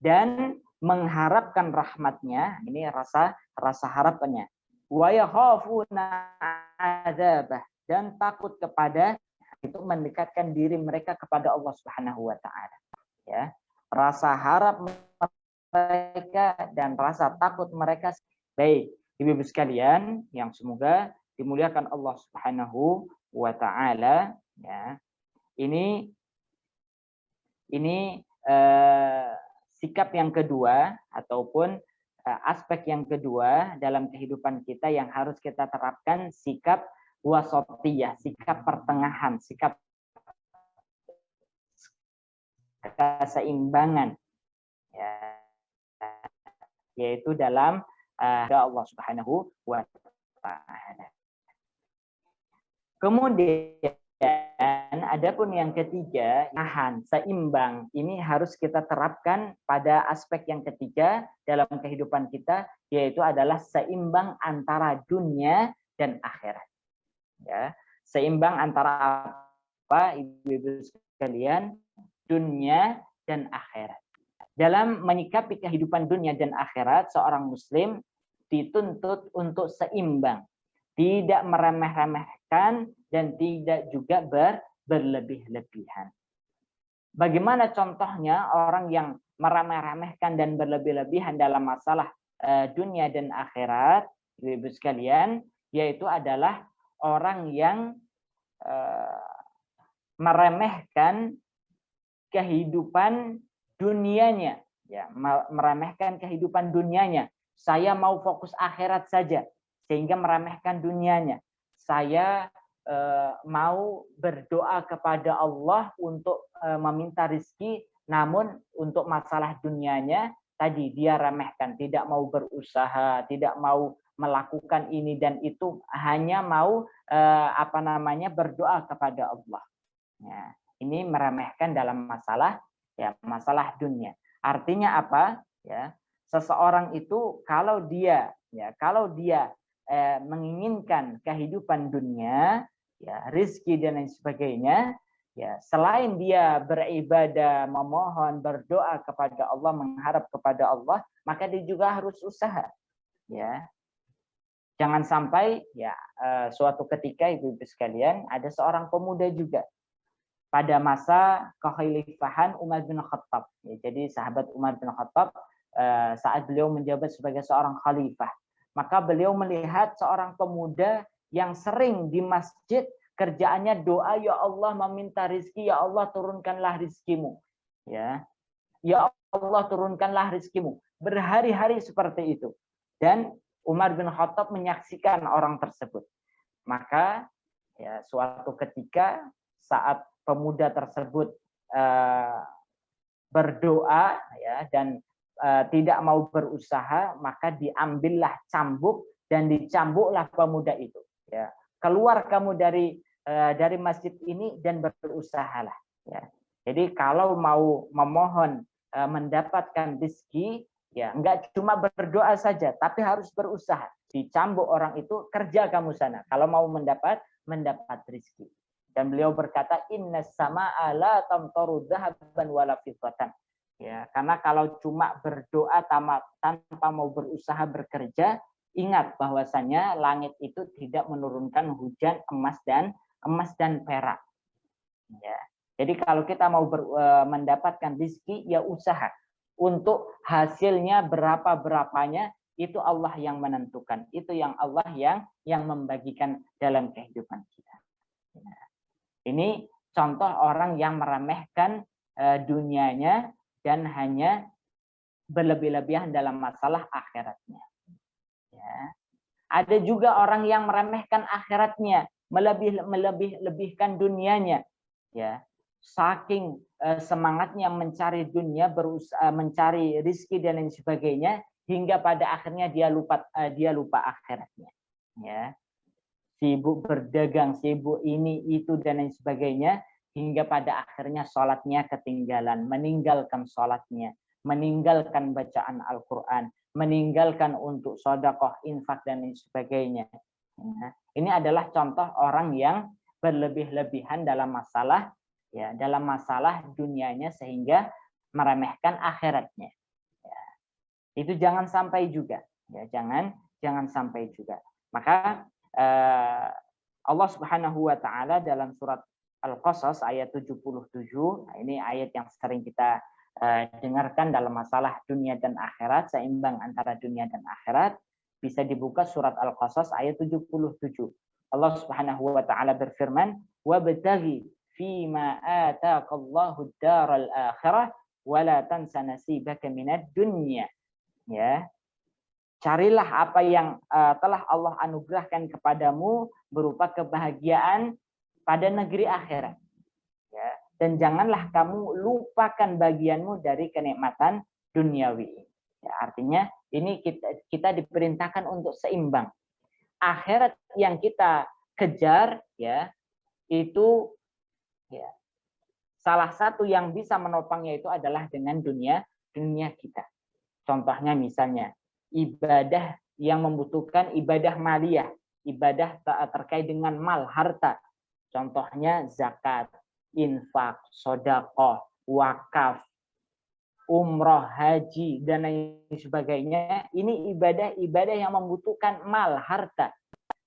Dan mengharapkan rahmatnya, ini rasa harapannya. Wa yakhafuna adzabah, dan takut kepada itu mendekatkan diri mereka kepada Allah Subhanahu wa taala. Ya, rasa harap mereka dan rasa takut mereka. Baik, Ibu-ibu sekalian yang semoga dimuliakan Allah Subhanahu wa taala, ya. Ini sikap yang kedua ataupun aspek yang kedua dalam kehidupan kita yang harus kita terapkan, sikap wasatiyah, sikap pertengahan, sikap keseimbangan, ya, yaitu dalam Allah Subhanahu wa taala. Kemudian adapun yang ketiga, nahan, seimbang, ini harus kita terapkan pada aspek yang ketiga dalam kehidupan kita, yaitu adalah seimbang antara dunia dan akhirat. Ya, seimbang antara apa, Ibu-ibu sekalian? Dunia dan akhirat. Dalam menyikapi kehidupan dunia dan akhirat, seorang muslim dituntut untuk seimbang, tidak meremeh-remehkan dan tidak juga berlebih-lebihan. Bagaimana contohnya orang yang meremeh-remehkan dan berlebih-lebihan dalam masalah dunia dan akhirat, Ibu sekalian, yaitu adalah orang yang meremehkan kehidupan dunianya, ya, meremehkan kehidupan dunianya. Saya mau fokus akhirat saja, sehingga meremehkan dunianya. Saya mau berdoa kepada Allah untuk meminta rizki, namun untuk masalah dunianya tadi dia remehkan, tidak mau berusaha, tidak mau melakukan ini dan itu, hanya mau berdoa kepada Allah. Ya. Ini meremehkan dalam masalah, ya, masalah dunia. Artinya apa? Ya, seseorang itu kalau dia menginginkan kehidupan dunia, ya, rizki dan lain sebagainya, ya, selain dia beribadah, memohon, berdoa kepada Allah, mengharap kepada Allah, maka dia juga harus usaha. Ya, jangan sampai, ya, suatu ketika Ibu-ibu sekalian, ada seorang pemuda juga pada masa kekhalifahan Umar bin Khattab. Ya, jadi sahabat Umar bin Khattab saat beliau menjabat sebagai seorang khalifah, maka beliau melihat seorang pemuda yang sering di masjid kerjaannya doa, ya Allah meminta rizki, ya Allah turunkanlah rizkimu. Ya Allah turunkanlah rizkimu. Berhari-hari seperti itu. Dan Umar bin Khattab menyaksikan orang tersebut. Maka ya, suatu ketika saat pemuda tersebut berdoa ya, dan tidak mau berusaha, maka diambillah cambuk dan dicambuklah pemuda itu. Ya. Keluar kamu dari masjid ini dan berusahalah. Ya. Jadi kalau mau memohon mendapatkan rezeki, ya enggak cuma berdoa saja, tapi harus berusaha. Dicambuk orang itu, kerja kamu sana. Kalau mau mendapat rezeki. Dan beliau berkata, innas samaa'a la tamtaru dhahaban wala fiddatan. Ya, karena kalau cuma berdoa tanpa mau berusaha bekerja, ingat bahwasanya langit itu tidak menurunkan hujan emas dan perak. Ya. Jadi kalau kita mau mendapatkan rezeki, ya usaha. Untuk hasilnya berapanya itu Allah yang menentukan. Itu yang Allah yang membagikan dalam kehidupan kita. Ya. Ini contoh orang yang meremehkan dunianya dan hanya berlebih-lebihan dalam masalah akhiratnya. Ya. Ada juga orang yang meremehkan akhiratnya, melebih-lebihkan dunianya. Ya. Saking semangatnya mencari dunia, berusaha mencari rizki dan lain sebagainya, hingga pada akhirnya dia lupa akhiratnya. Ya. Sibuk berdagang, sibuk ini, itu, dan lain sebagainya, hingga pada akhirnya sholatnya ketinggalan, meninggalkan sholatnya, meninggalkan bacaan Al-Quran, meninggalkan untuk sedekah, infak, dan lain sebagainya. Nah, ini adalah contoh orang yang berlebih-lebihan dalam masalah dunianya sehingga meremehkan akhiratnya. Ya. Itu jangan sampai juga. Ya, jangan sampai juga. Maka Allah Subhanahu wa taala dalam surat Al-Qasas ayat 77, nah ini ayat yang sering kita dengarkan dalam masalah dunia dan akhirat, seimbang antara dunia dan akhirat, bisa dibuka surat Al-Qasas ayat 77. Allah Subhanahu wa taala berfirman, "Wabtaghi fima ataqallahu ad-daral akhirah wa la tansa nasibaka minad dunya." Ya. Carilah apa yang telah Allah anugerahkan kepadamu berupa kebahagiaan pada negeri akhirat. Ya. Dan janganlah kamu lupakan bagianmu dari kenikmatan duniawi. Ya, artinya ini kita diperintahkan untuk seimbang. Akhirat yang kita kejar, ya, itu ya, salah satu yang bisa menopangnya itu adalah dengan dunia kita. Contohnya misalnya ibadah yang membutuhkan ibadah maliyah, ibadah terkait dengan mal, harta. Contohnya zakat, infak, sedekah, wakaf, umroh, haji, dan lain sebagainya. Ini ibadah-ibadah yang membutuhkan mal, harta.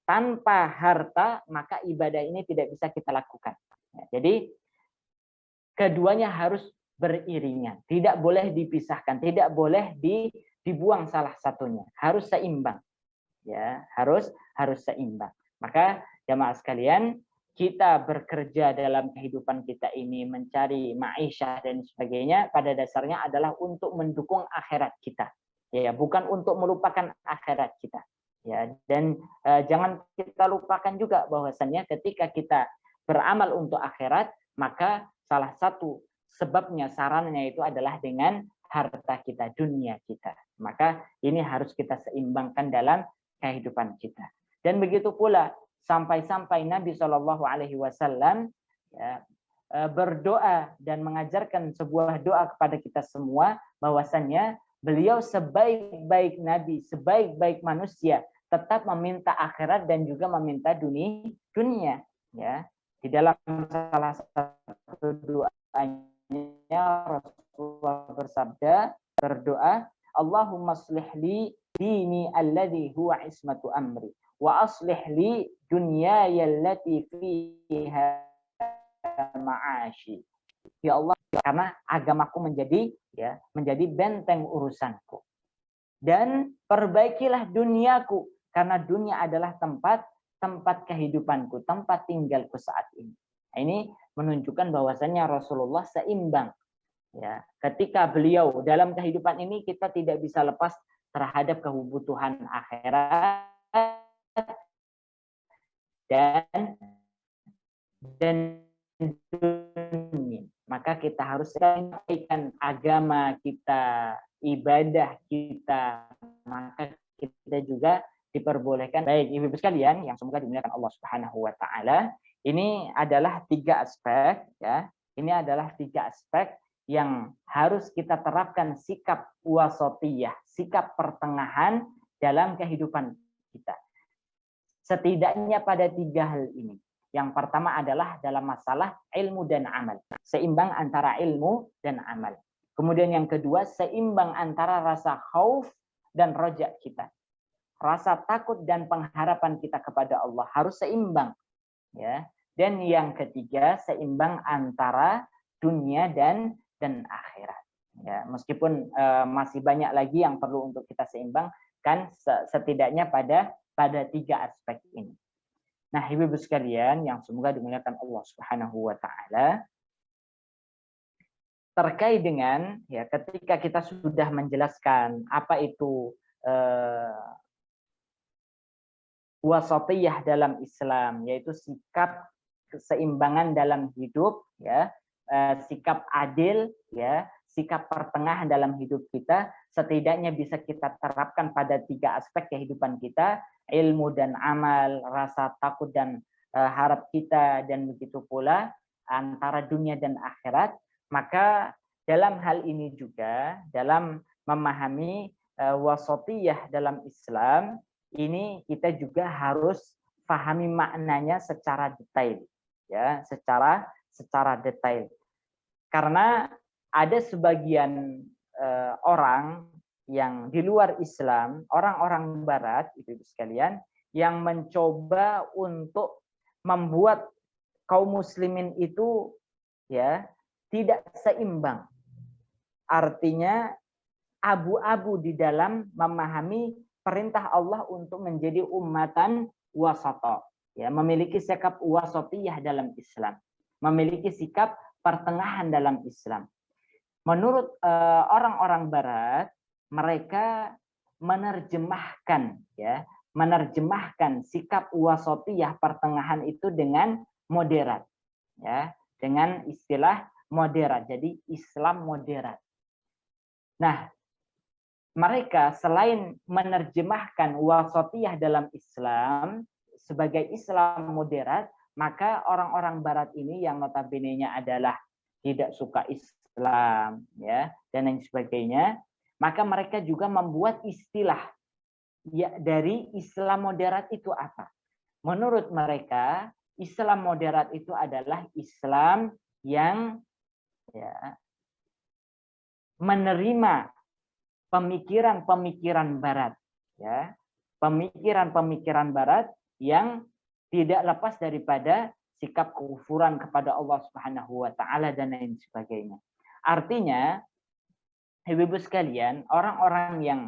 Tanpa harta, maka ibadah ini tidak bisa kita lakukan. Jadi, keduanya harus beriringan. Tidak boleh dipisahkan, tidak boleh dibuang salah satunya. Harus seimbang. Ya, harus seimbang. Maka jamaah sekalian, kita bekerja dalam kehidupan kita ini mencari ma'isyah dan sebagainya pada dasarnya adalah untuk mendukung akhirat kita. Ya, bukan untuk melupakan akhirat kita. Ya, dan jangan kita lupakan juga bahwasannya ketika kita beramal untuk akhirat, maka salah satu sebabnya, sarannya itu adalah dengan harta kita, dunia kita. Maka ini harus kita seimbangkan dalam kehidupan kita. Dan begitu pula sampai-sampai Nabi SAW ya, berdoa dan mengajarkan sebuah doa kepada kita semua, bahwasannya beliau sebaik-baik Nabi, sebaik-baik manusia, tetap meminta akhirat dan juga meminta dunia. Ya. Di dalam salah satu doanya Rasulullah bersabda, berdoa, Allahumma aslih li dini alladhi huwa ismatu amri wa aslih li dunyaya allati fiha ma'ashi. Ya Allah, karena agamaku menjadi benteng urusanku. Dan perbaikilah duniaku, karena dunia adalah tempat kehidupanku, tempat tinggalku saat ini. Nah, ini menunjukkan bahwasannya Rasulullah seimbang. Ya, ketika beliau dalam kehidupan ini kita tidak bisa lepas terhadap kebutuhan akhirat dan dunia. Maka kita harus sampaikan agama kita, ibadah kita, maka kita juga diperbolehkan. Baik, ibu-ibu sekalian yang semoga dimuliakan Allah Subhanahu wa taala, ini adalah 3 aspek ya. Ini adalah 3 aspek yang harus kita terapkan, sikap wasatiyah, sikap pertengahan dalam kehidupan kita. Setidaknya pada 3 hal ini. Yang pertama adalah dalam masalah ilmu dan amal. Seimbang antara ilmu dan amal. Kemudian yang kedua, seimbang antara rasa khauf dan roja kita. Rasa takut dan pengharapan kita kepada Allah harus seimbang. Ya. Dan yang ketiga, seimbang antara dunia dan akhirat. Ya, meskipun masih banyak lagi yang perlu untuk kita seimbangkan, setidaknya pada 3 aspek ini. Nah, ibu-ibu sekalian yang semoga dimuliakan Allah Subhanahu wa taala, terkait dengan ya ketika kita sudah menjelaskan apa itu wasatiyah dalam Islam, yaitu sikap keseimbangan dalam hidup ya, sikap adil ya, sikap pertengahan dalam hidup kita, setidaknya bisa kita terapkan pada 3 aspek kehidupan kita, ilmu dan amal, rasa takut dan harap kita, dan begitu pula antara dunia dan akhirat. Maka dalam hal ini juga, dalam memahami wasatiyah dalam Islam, ini kita juga harus pahami maknanya secara detail ya, secara detail. Karena ada sebagian orang yang di luar Islam, orang-orang barat itu sekalian, yang mencoba untuk membuat kaum muslimin itu ya tidak seimbang. Artinya abu-abu di dalam memahami perintah Allah untuk menjadi ummatan wasata, ya, memiliki sikap wasatiyah dalam Islam, memiliki sikap pertengahan dalam Islam. Menurut orang-orang barat, mereka menerjemahkan sikap wasatiyah pertengahan itu dengan moderat, ya, dengan istilah moderat. Jadi Islam moderat. Nah, mereka selain menerjemahkan wasatiyah dalam Islam sebagai Islam moderat, maka orang-orang barat ini yang notabene-nya adalah tidak suka Islam ya dan lain sebagainya, maka mereka juga membuat istilah ya dari Islam moderat itu apa? Menurut mereka, Islam moderat itu adalah Islam yang ya menerima pemikiran-pemikiran barat ya, pemikiran-pemikiran barat yang tidak lepas daripada sikap kekufuran kepada Allah Subhanahu wa taala dan lain sebagainya. Artinya, ibu-ibu sekalian, orang-orang yang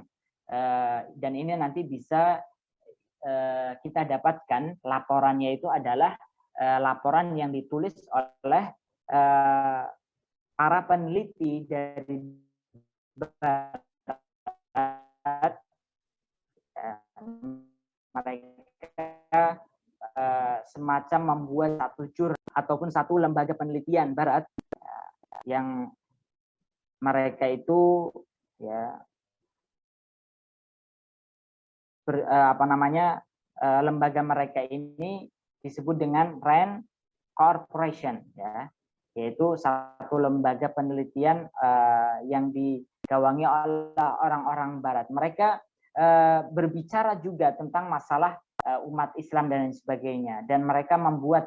dan ini nanti bisa kita dapatkan laporannya, itu adalah laporan yang ditulis oleh para peneliti dari barat. Mereka semacam membuat satu jurnal ataupun satu lembaga penelitian barat yang mereka itu ya lembaga mereka ini disebut dengan RAND Corporation ya, yaitu satu lembaga penelitian yang digawangi oleh orang-orang barat. Mereka berbicara juga tentang masalah umat Islam dan lain sebagainya, dan mereka membuat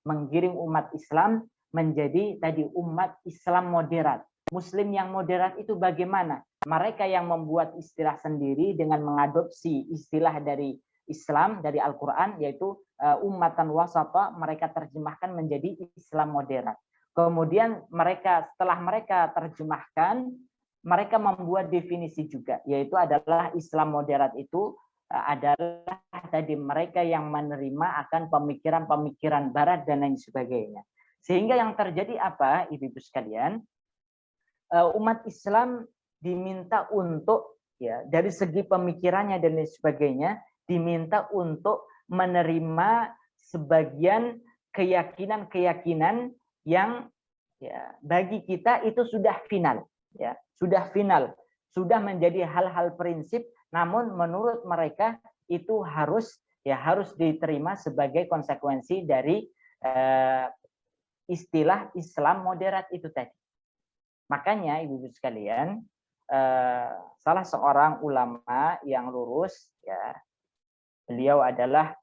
menggiring umat Islam menjadi umat Islam moderat. Muslim yang moderat itu bagaimana? Mereka yang membuat istilah sendiri dengan mengadopsi istilah dari Islam, dari Al-Quran, yaitu ummatan wasata, mereka terjemahkan menjadi Islam moderat. Kemudian setelah mereka terjemahkan, mereka membuat definisi juga, yaitu adalah Islam moderat itu adalah mereka yang menerima akan pemikiran-pemikiran barat dan lain sebagainya. Sehingga yang terjadi apa, ibu-ibu sekalian? Umat Islam diminta untuk ya, dari segi pemikirannya dan lain sebagainya, diminta untuk menerima sebagian keyakinan-keyakinan yang ya bagi kita itu sudah final, ya, sudah final, sudah menjadi hal-hal prinsip, namun menurut mereka itu harus diterima sebagai konsekuensi dari istilah Islam moderat itu tadi. Makanya ibu-ibu sekalian, salah seorang ulama yang lurus, ya, beliau adalah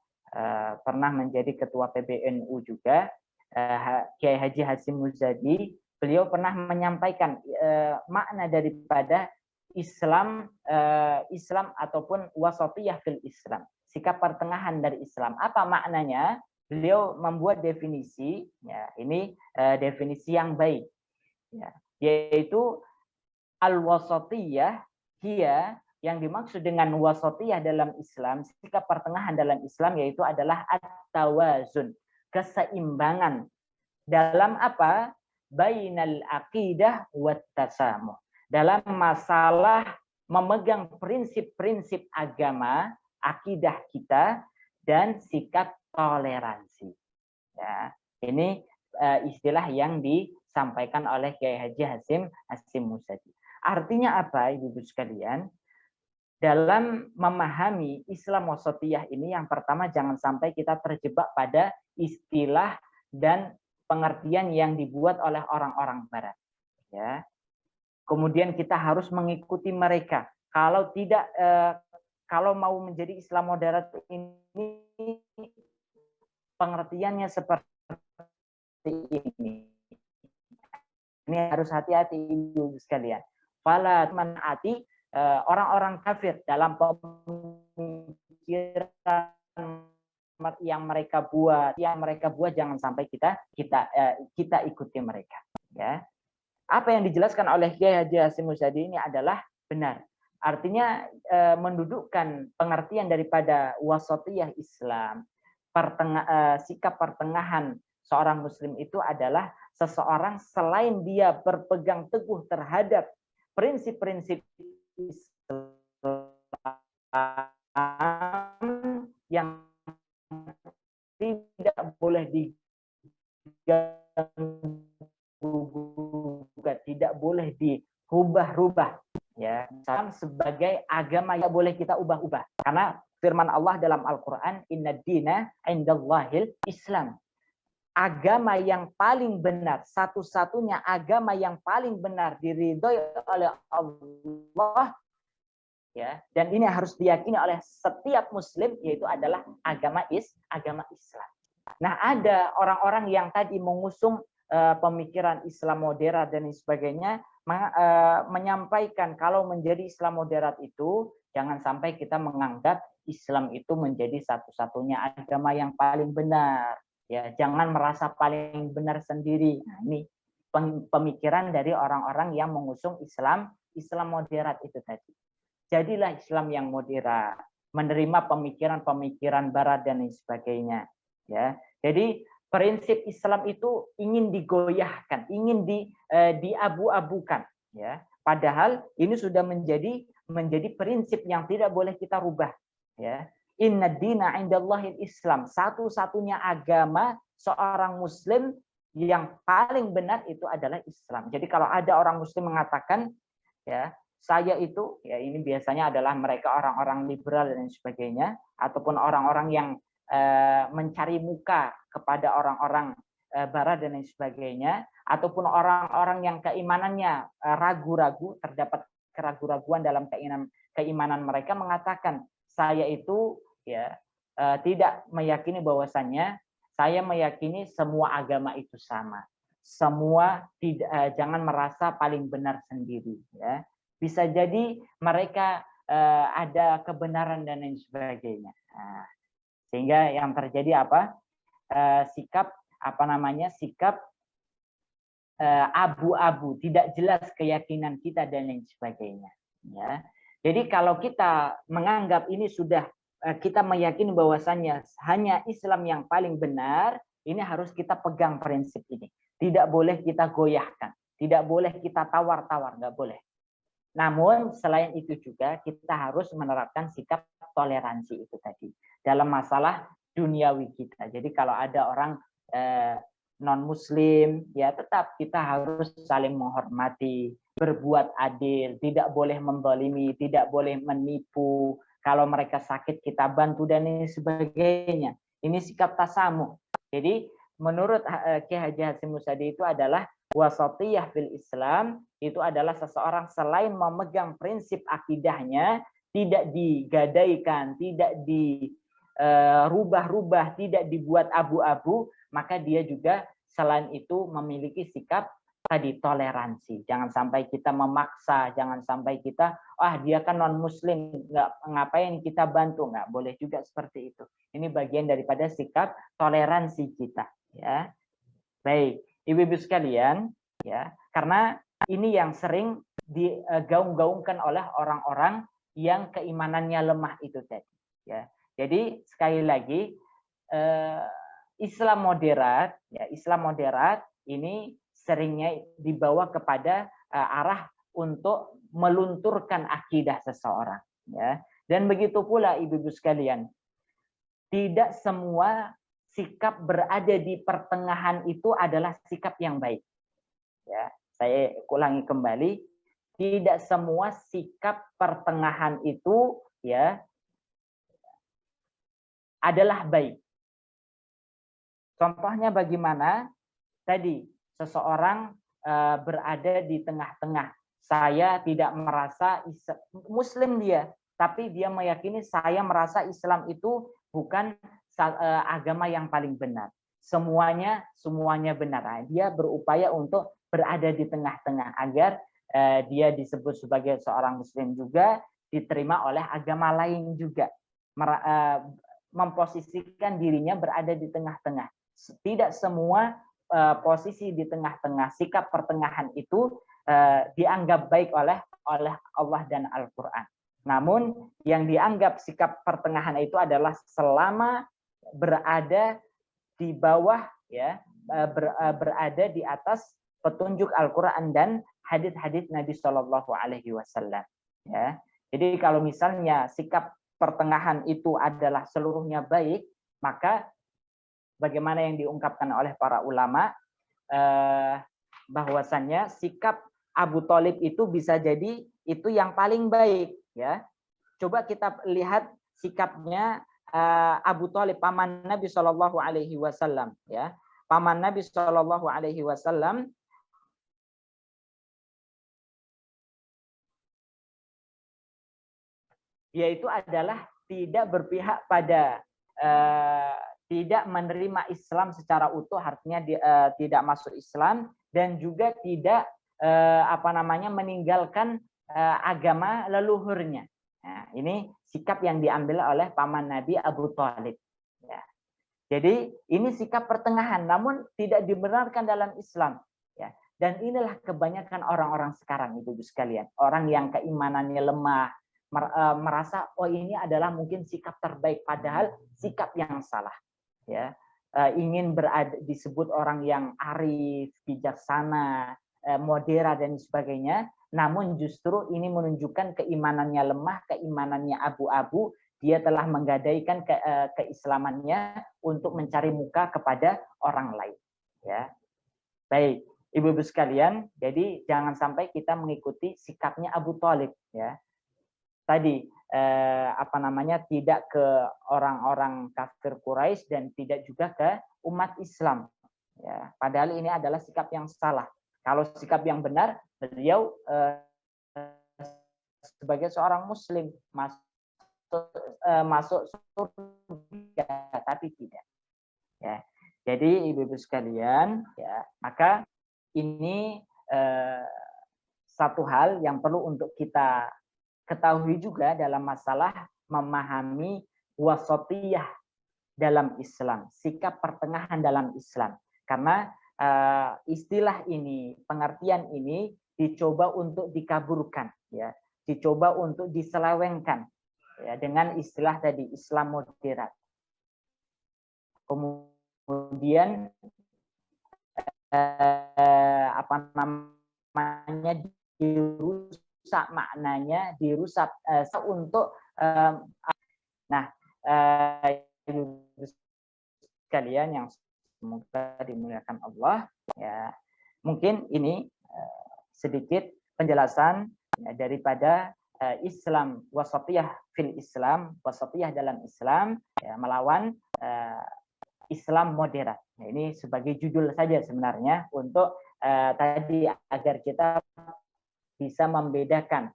pernah menjadi ketua PBNU juga, Kiai Haji Hasyim Muzadi. Beliau pernah menyampaikan makna daripada Islam ataupun wasatiyah fil Islam, sikap pertengahan dari Islam. Apa maknanya? Beliau membuat definisi, ya, ini definisi yang baik, ya, yaitu al-wasatiyah hiya, yang dimaksud dengan wasatiyah dalam Islam, sikap pertengahan dalam Islam, yaitu adalah at-tawazun, keseimbangan dalam apa? Bainal aqidah wat tasamuh, dalam masalah memegang prinsip-prinsip agama, akidah kita, dan sikap toleransi. Ya, ini istilah yang disampaikan oleh Kiai Haji Hasyim Muzadi. Artinya apa, ibu-ibu sekalian? Dalam memahami Islam wasatiyah ini, yang pertama jangan sampai kita terjebak pada istilah dan pengertian yang dibuat oleh orang-orang Barat. Ya. Kemudian kita harus mengikuti mereka. Kalau tidak, kalau mau menjadi Islam moderat ini pengertiannya seperti ini. Ini harus hati-hati ibu sekalian. Fala man'ati, orang-orang kafir dalam pemikiran yang mereka buat, jangan sampai kita ikuti mereka. Ya. Apa yang dijelaskan oleh Kiai Haji Hasyim Muzadi ini adalah benar. Artinya mendudukkan pengertian daripada wasatiyah Islam, sikap pertengahan seorang muslim itu adalah seseorang selain dia berpegang teguh terhadap prinsip-prinsip Islam yang tidak boleh diganggu, tidak boleh dirubah-rubah, ya, sebagai agama yang boleh kita ubah-ubah, karena firman Allah dalam Al-Quran, Inna dina indallahil Islam. Agama yang paling benar, satu-satunya agama yang paling benar diridhoi oleh Allah, ya, dan ini harus diyakini oleh setiap muslim, yaitu adalah agama Islam. Nah, ada orang-orang yang tadi mengusung pemikiran Islam moderat dan sebagainya, menyampaikan kalau menjadi Islam moderat itu jangan sampai kita menganggap Islam itu menjadi satu-satunya agama yang paling benar. Ya, jangan merasa paling benar sendiri. Nah, ini pemikiran dari orang-orang yang mengusung Islam moderat itu tadi. Jadilah Islam yang moderat, menerima pemikiran-pemikiran Barat dan lain sebagainya. Ya, jadi prinsip Islam itu ingin digoyahkan, ingin diabu-abukan. Ya, padahal ini sudah menjadi prinsip yang tidak boleh kita rubah. Ya. Inna dina indallahil Islam. Satu-satunya agama seorang muslim yang paling benar itu adalah Islam. Jadi kalau ada orang muslim mengatakan, ya, saya itu, ya, ini biasanya adalah mereka orang-orang liberal dan sebagainya, ataupun orang-orang yang mencari muka kepada orang-orang Barat dan lain sebagainya, ataupun orang-orang yang keimanannya ragu-ragu, terdapat keraguan-raguan dalam keimanan mereka, mengatakan saya itu, ya, tidak meyakini bahwasannya, saya meyakini semua agama itu sama. Semua tidak, jangan merasa paling benar sendiri. Ya. Bisa jadi mereka ada kebenaran dan lain sebagainya. Nah, sehingga yang terjadi apa? Sikap abu-abu, tidak jelas keyakinan kita dan lain sebagainya. Ya. Jadi kalau kita menganggap ini sudah, kita meyakini bahwasannya hanya Islam yang paling benar, ini harus kita pegang prinsip ini. Tidak boleh kita goyahkan, tidak boleh kita tawar-tawar, nggak boleh. Namun selain itu juga kita harus menerapkan sikap toleransi itu tadi dalam masalah duniawi kita. Jadi kalau ada orang non muslim, ya tetap kita harus saling menghormati, berbuat adil, tidak boleh mendolimi, tidak boleh menipu. Kalau mereka sakit kita bantu dan ini sebagainya. Ini sikap tasamuh. Jadi menurut Ki Haji Hasyim Musadi itu adalah wasatiyah fil Islam, itu adalah seseorang selain memegang prinsip akidahnya, tidak digadaikan, tidak dirubah-rubah, tidak dibuat abu-abu, maka dia juga selain itu memiliki sikap tadi toleransi. Jangan sampai kita memaksa, jangan sampai kita dia kan non muslim, ngapain kita bantu, nggak boleh juga seperti itu. Ini bagian daripada sikap toleransi kita, ya. Baik, ibu-ibu sekalian, ya, karena ini yang sering digaung-gaungkan oleh orang-orang yang keimanannya lemah itu tadi, ya. Jadi sekali lagi Islam moderat, ya, Islam moderat ini seringnya dibawa kepada arah untuk melunturkan akidah seseorang, ya. Dan begitu pula ibu-ibu sekalian, tidak semua sikap berada di pertengahan itu adalah sikap yang baik. Ya, saya ulangi kembali, tidak semua sikap pertengahan itu ya adalah baik. Contohnya bagaimana? Tadi seseorang berada di tengah-tengah. Saya tidak merasa Muslim dia, tapi dia meyakini saya merasa Islam itu bukan agama yang paling benar. Semuanya benar. Dia berupaya untuk berada di tengah-tengah agar dia disebut sebagai seorang Muslim juga, diterima oleh agama lain juga. Memposisikan dirinya berada di tengah-tengah. Tidak semua posisi di tengah-tengah, sikap pertengahan itu dianggap baik oleh Allah dan Al-Quran. Namun yang dianggap sikap pertengahan itu adalah selama berada di bawah, ya, berada di atas petunjuk Al-Quran dan hadits-hadits Nabi Shallallahu Alaihi Wasallam. Ya, jadi kalau misalnya sikap pertengahan itu adalah seluruhnya baik, maka bagaimana yang diungkapkan oleh para ulama, bahwasannya sikap Abu Thalib itu bisa jadi itu yang paling baik, ya. Coba kita lihat sikapnya Abu Thalib, paman Nabi Shallallahu Alaihi Wasallam, ya. Paman Nabi Shallallahu Alaihi Wasallam yaitu adalah tidak berpihak pada tidak menerima Islam secara utuh, artinya tidak masuk Islam, dan juga tidak meninggalkan agama leluhurnya. Nah, ini sikap yang diambil oleh paman Nabi Abu Thalib. Ya. Jadi ini sikap pertengahan, namun tidak dibenarkan dalam Islam. Ya. Dan inilah kebanyakan orang-orang sekarang, ibu-ibu sekalian, orang yang keimanannya lemah, merasa ini adalah mungkin sikap terbaik, padahal sikap yang salah. Ya, ingin disebut orang yang arif, bijaksana, moderat dan sebagainya, namun justru ini menunjukkan keimanannya lemah, keimanannya abu-abu. Dia telah menggadaikan keislamannya untuk mencari muka kepada orang lain. Ya, baik, ibu-ibu sekalian, jadi jangan sampai kita mengikuti sikapnya Abu Thalib. Ya, tadi tidak ke orang-orang kafir Quraisy dan tidak juga ke umat Islam. Ya, padahal ini adalah sikap yang salah. Kalau sikap yang benar, beliau sebagai seorang Muslim masuk surga, tapi tidak. Ya, jadi ibu-ibu sekalian, ya, maka ini satu hal yang perlu untuk kita ketahui juga dalam masalah memahami wasatiyah dalam Islam, sikap pertengahan dalam Islam. Karena istilah ini, pengertian ini dicoba untuk dikaburkan, ya, dicoba untuk diselewengkan, ya, dengan istilah tadi Islam moderat. Kemudian dirusak dirusak maknanya, dirusak untuk nah sekalian yang semoga dimuliakan Allah, ya mungkin ini sedikit penjelasan daripada Islam wasatiyah fil Islam, wasatiyah dalam Islam, ya, melawan Islam modern. Nah, ini sebagai judul saja sebenarnya untuk tadi agar kita bisa membedakan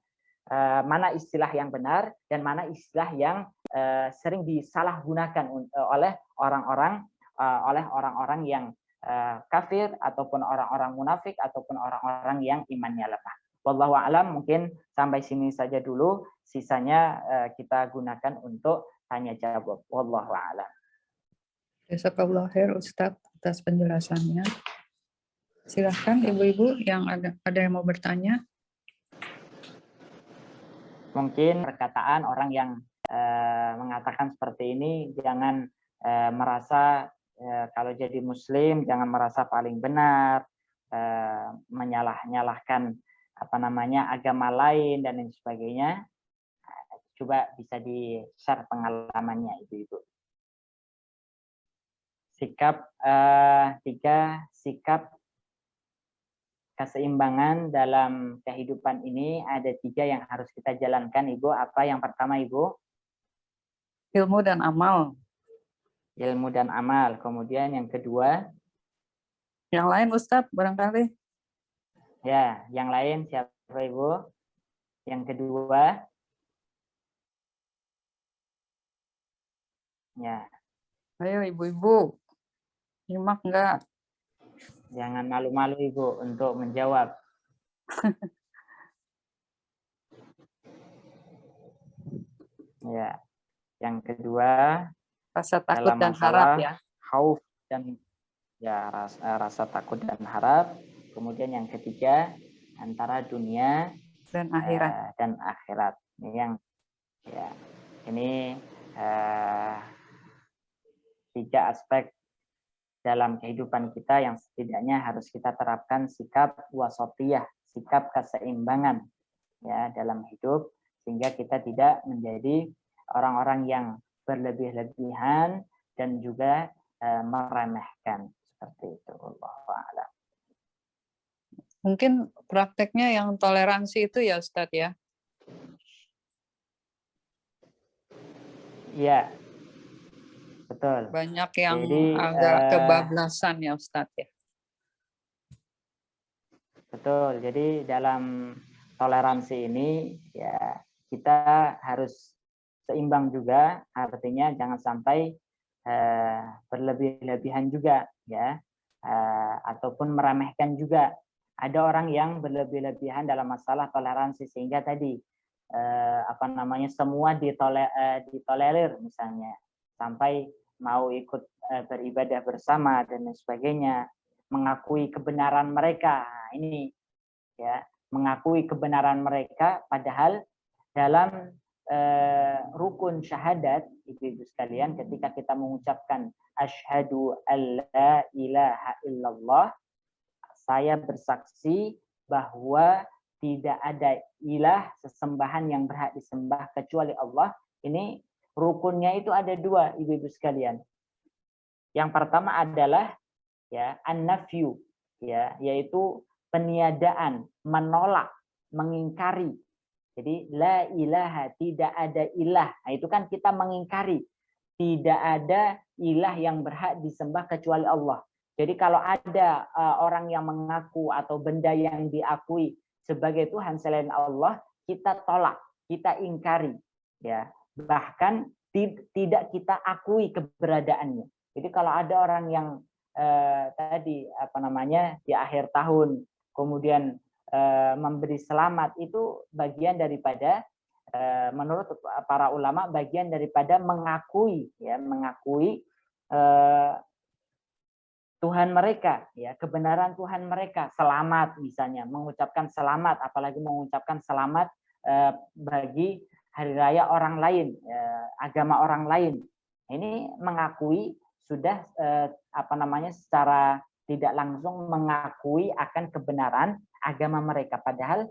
mana istilah yang benar dan mana istilah yang sering disalahgunakan oleh orang-orang yang kafir ataupun orang-orang munafik ataupun orang-orang yang imannya lemah. Wallahu a'lam, mungkin sampai sini saja dulu, sisanya kita gunakan untuk tanya jawab. Wallahu a'lam. Jazakallah khair Ustadz atas penjelasannya. Silahkan ibu-ibu yang ada yang mau bertanya. Mungkin perkataan orang yang mengatakan seperti ini, jangan merasa kalau jadi muslim jangan merasa paling benar, menyalah-nyalahkan agama lain dan lain sebagainya. Coba bisa di-share pengalamannya ibu-ibu. Sikap keseimbangan dalam kehidupan ini ada 3 yang harus kita jalankan, Ibu. Apa yang pertama, Ibu? Ilmu dan amal. Ilmu dan amal. Kemudian yang kedua? Yang lain, Ustadz, barangkali. Ya, yang lain siapa, Ibu? Yang kedua? Ya. Ayo, ibu-ibu. Nyimak enggak? Jangan malu-malu Ibu untuk menjawab. Ya, yang kedua rasa takut dan harap ya. Khauf dan ya rasa takut dan harap. Kemudian yang ketiga antara dunia dan akhirat. Ini yang ya ini 3 aspek dalam kehidupan kita yang setidaknya harus kita terapkan sikap wasatiyah, sikap keseimbangan ya dalam hidup, sehingga kita tidak menjadi orang-orang yang berlebih-lebihan dan juga meremehkan seperti itu. Allahu a'lam. Mungkin prakteknya yang toleransi itu ya Ustadz ya? Iya. Betul. Banyak yang agak kebablasan ya Ustadz ya. Betul. Jadi dalam toleransi ini ya kita harus seimbang juga, artinya jangan sampai berlebih-lebihan juga ya, ataupun meremehkan juga. Ada orang yang berlebih-lebihan dalam masalah toleransi sehingga tadi semua ditolerir misalnya, sampai mau ikut beribadah bersama dan lain sebagainya, mengakui kebenaran mereka. Nah, ini ya, mengakui kebenaran mereka padahal dalam rukun syahadat, ibu-ibu sekalian, ketika kita mengucapkan asyhadu alla ilaha illallah, saya bersaksi bahwa tidak ada ilah sesembahan yang berhak disembah kecuali Allah. Ini rukunnya itu ada 2, ibu-ibu sekalian. Yang pertama adalah ya an-nafyu, ya, yaitu peniadaan, menolak, mengingkari. Jadi la ilaha, tidak ada ilah. Nah, itu kan kita mengingkari. Tidak ada ilah yang berhak disembah kecuali Allah. Jadi kalau ada orang yang mengaku atau benda yang diakui sebagai Tuhan selain Allah, kita tolak, kita ingkari, ya. Bahkan tidak kita akui keberadaannya. Jadi kalau ada orang yang tadi di akhir tahun kemudian memberi selamat, itu bagian daripada menurut para ulama bagian daripada mengakui ya, mengakui Tuhan mereka, ya, kebenaran Tuhan mereka. Selamat misalnya, mengucapkan selamat, apalagi mengucapkan selamat bagi hari raya orang lain, agama orang lain. Ini mengakui sudah secara tidak langsung mengakui akan kebenaran agama mereka. Padahal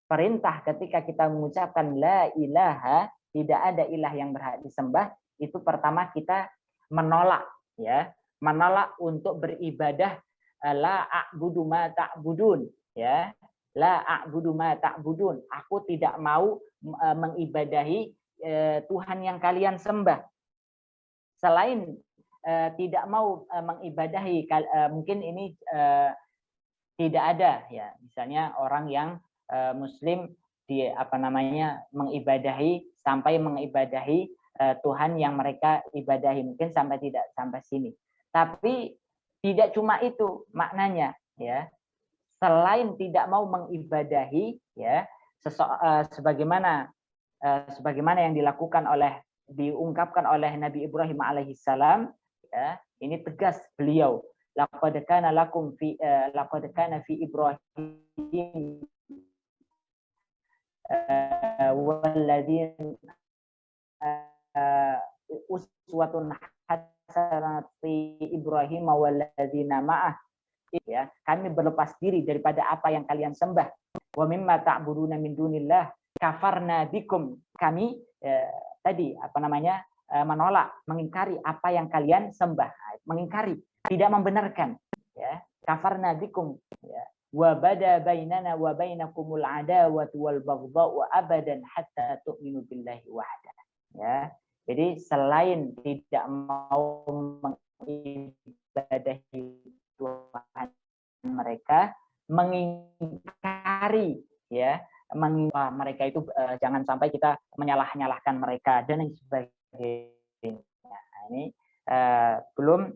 perintah ketika kita mengucapkan la ilaha, tidak ada ilah yang berhak disembah, itu pertama kita menolak, ya, menolak untuk beribadah. La a'budu ma ta'budun, ya, la a'budu ma ta'budun, aku tidak mau mengibadahi Tuhan yang kalian sembah. Selain tidak mau mengibadahi, mungkin ini tidak ada, ya, misalnya orang yang Muslim mengibadahi sampai mengibadahi Tuhan yang mereka ibadahi, mungkin sampai tidak sampai sini. Tapi tidak cuma itu maknanya, ya. Selain tidak mau mengibadahi, ya, sebagaimana yang diungkapkan oleh Nabi Ibrahim alaihissalam, ya, ini tegas beliau. Laqad kana fi Ibrahim walladzina uswatun hasanah fi Ibrahim walladzina ma'ah, ya, kami berlepas diri daripada apa yang kalian sembah. Wa mimma ta'buduna min dunillah kafarna bikum, kami menolak, mengingkari apa yang kalian sembah, mengingkari, tidak membenarkan, ya. Kafarna bikum, ya. Wa bada bainana wa bainakumul adawatu wal baghdha'u abadan hatta tu'minu billahi wahda, ya. Jadi selain tidak mau mengibadahi Tuhan mereka, mengingkari, ya, mereka itu jangan sampai kita menyalah-nyalahkan mereka dan lain sebagainya. Nah, ini belum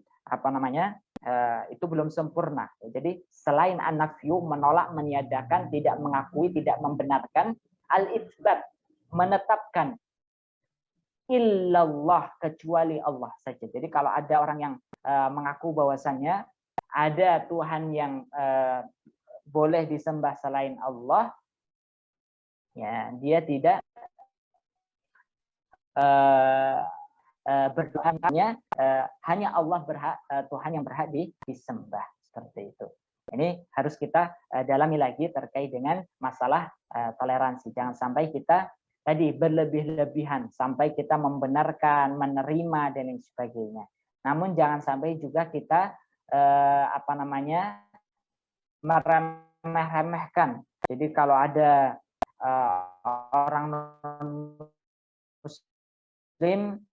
itu belum sempurna. Jadi selain an-nafyu, menolak, meniadakan, tidak mengakui, tidak membenarkan, al-itsbat, menetapkan illallah, kecuali Allah saja. Jadi kalau ada orang yang mengaku bahwasannya ada Tuhan yang boleh disembah selain Allah, ya, dia tidak berdoanya hanya Allah Tuhan yang berhak disembah, seperti itu. Ini harus kita dalami lagi terkait dengan masalah toleransi. Jangan sampai kita tadi berlebih-lebihan sampai kita membenarkan, menerima dan lain sebagainya. Namun jangan sampai juga kita meremehkan. Jadi kalau ada orang Muslim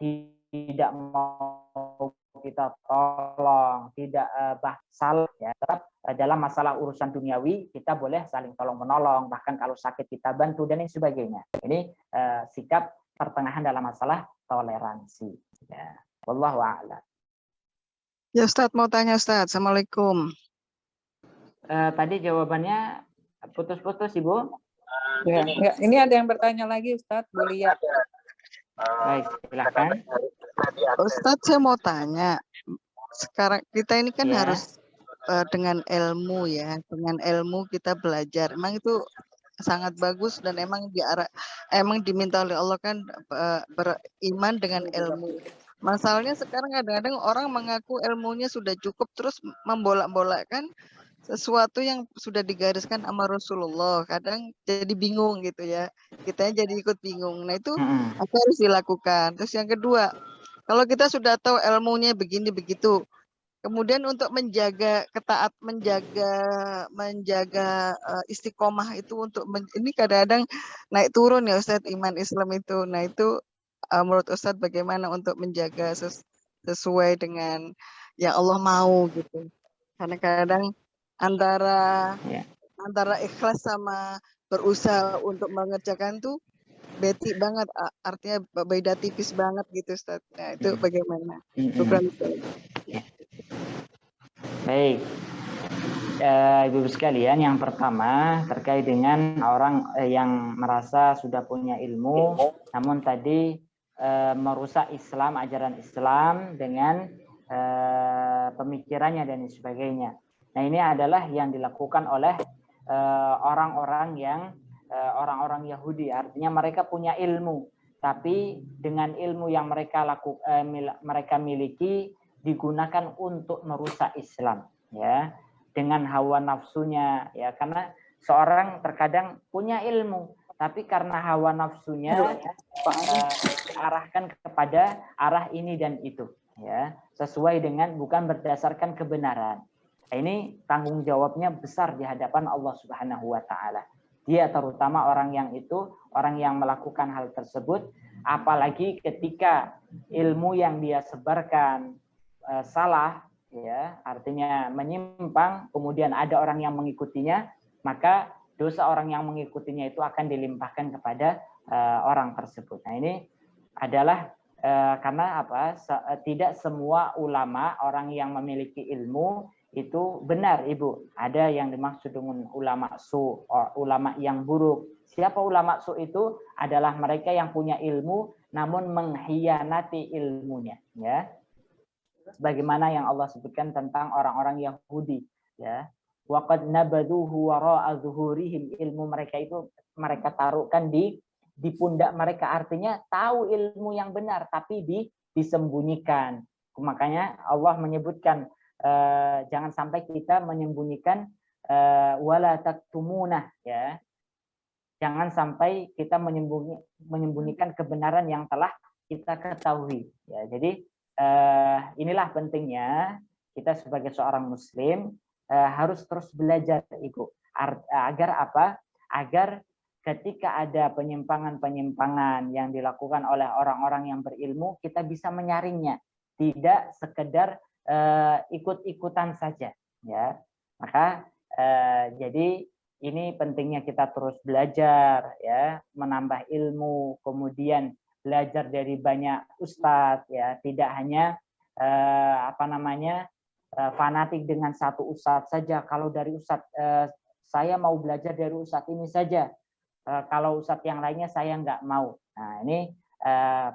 tidak mau kita tolong, tidak salah, ya, tetap dalam masalah urusan duniawi kita boleh saling tolong menolong, bahkan kalau sakit kita bantu dan lain sebagainya. Ini sikap pertengahan dalam masalah toleransi, ya. Wallahu a'lam. Ya Ustadz, mau tanya Ustadz. Assalamualaikum. Tadi jawabannya putus-putus, Ibu. Ya, ini ada yang bertanya lagi, Ustadz. Boleh ya? Baik, silakan. Ustadz, saya mau tanya. Sekarang kita ini kan harus dengan ilmu, ya. Dengan ilmu kita belajar. Emang itu sangat bagus dan emang diminta oleh Allah kan beriman dengan ilmu. Masalahnya sekarang kadang-kadang orang mengaku ilmunya sudah cukup terus membolak-bolakkan sesuatu yang sudah digariskan sama Rasulullah. Kadang jadi bingung gitu ya. Kita jadi ikut bingung. Nah itu apa harus dilakukan. Terus yang kedua, kalau kita sudah tahu ilmunya begini begitu, kemudian untuk menjaga menjaga istiqomah itu ini kadang-kadang naik turun ya Ustadz, iman Islam itu. Nah itu menurut Ustadz bagaimana untuk menjaga sesuai dengan yang Allah mau gitu. Karena kadang antara ikhlas sama berusaha untuk mengerjakan tuh beti banget, artinya beda tipis banget gitu Ustadz. Nah itu bagaimana? Baik, Ibu sekalian, yang pertama terkait dengan orang yang merasa sudah punya ilmu, namun tadi merusak Islam, ajaran Islam dengan pemikirannya dan sebagainya. Nah ini adalah yang dilakukan oleh orang-orang Yahudi, artinya mereka punya ilmu, tapi dengan ilmu yang mereka miliki digunakan untuk merusak Islam, ya, dengan hawa nafsunya, ya, karena seorang terkadang punya ilmu, tapi karena hawa nafsunya diarahkan kepada arah ini dan itu, ya, sesuai dengan bukan berdasarkan kebenaran. Nah, ini tanggung jawabnya besar di hadapan Allah Subhanahu wa taala. Dia terutama orang yang melakukan hal tersebut, apalagi ketika ilmu yang dia sebarkan salah, ya, artinya menyimpang, kemudian ada orang yang mengikutinya, maka dosa orang yang mengikutinya itu akan dilimpahkan kepada orang tersebut. Nah, ini adalah karena apa? Tidak semua ulama, orang yang memiliki ilmu itu benar, Ibu. Ada yang dimaksud dengan ulama su, ulama yang buruk. Siapa ulama su itu? Adalah mereka yang punya ilmu namun mengkhianati ilmunya, ya. Sebagaimana yang Allah sebutkan tentang orang-orang Yahudi, ya. Waqad nabaduhu wara'a zuhurihim, ilmu mereka itu mereka taruhkan di pundak mereka, artinya tahu ilmu yang benar tapi disembunyikan. Makanya Allah menyebutkan jangan sampai kita menyembunyikan wala taktumuna, ya. Jangan sampai kita menyembunyikan kebenaran yang telah kita ketahui, ya. Jadi inilah pentingnya kita sebagai seorang muslim harus terus belajar, Ibu. Agar apa? Agar ketika ada penyimpangan-penyimpangan yang dilakukan oleh orang-orang yang berilmu, kita bisa menyaringnya, tidak sekedar ikut-ikutan saja, ya. Maka jadi ini pentingnya kita terus belajar, ya, menambah ilmu, kemudian belajar dari banyak ustadz, ya, tidak hanya fanatik dengan satu ustadz saja. Kalau dari ustadz saya mau belajar dari ustadz ini saja, kalau ustadz yang lainnya saya nggak mau. Nah, ini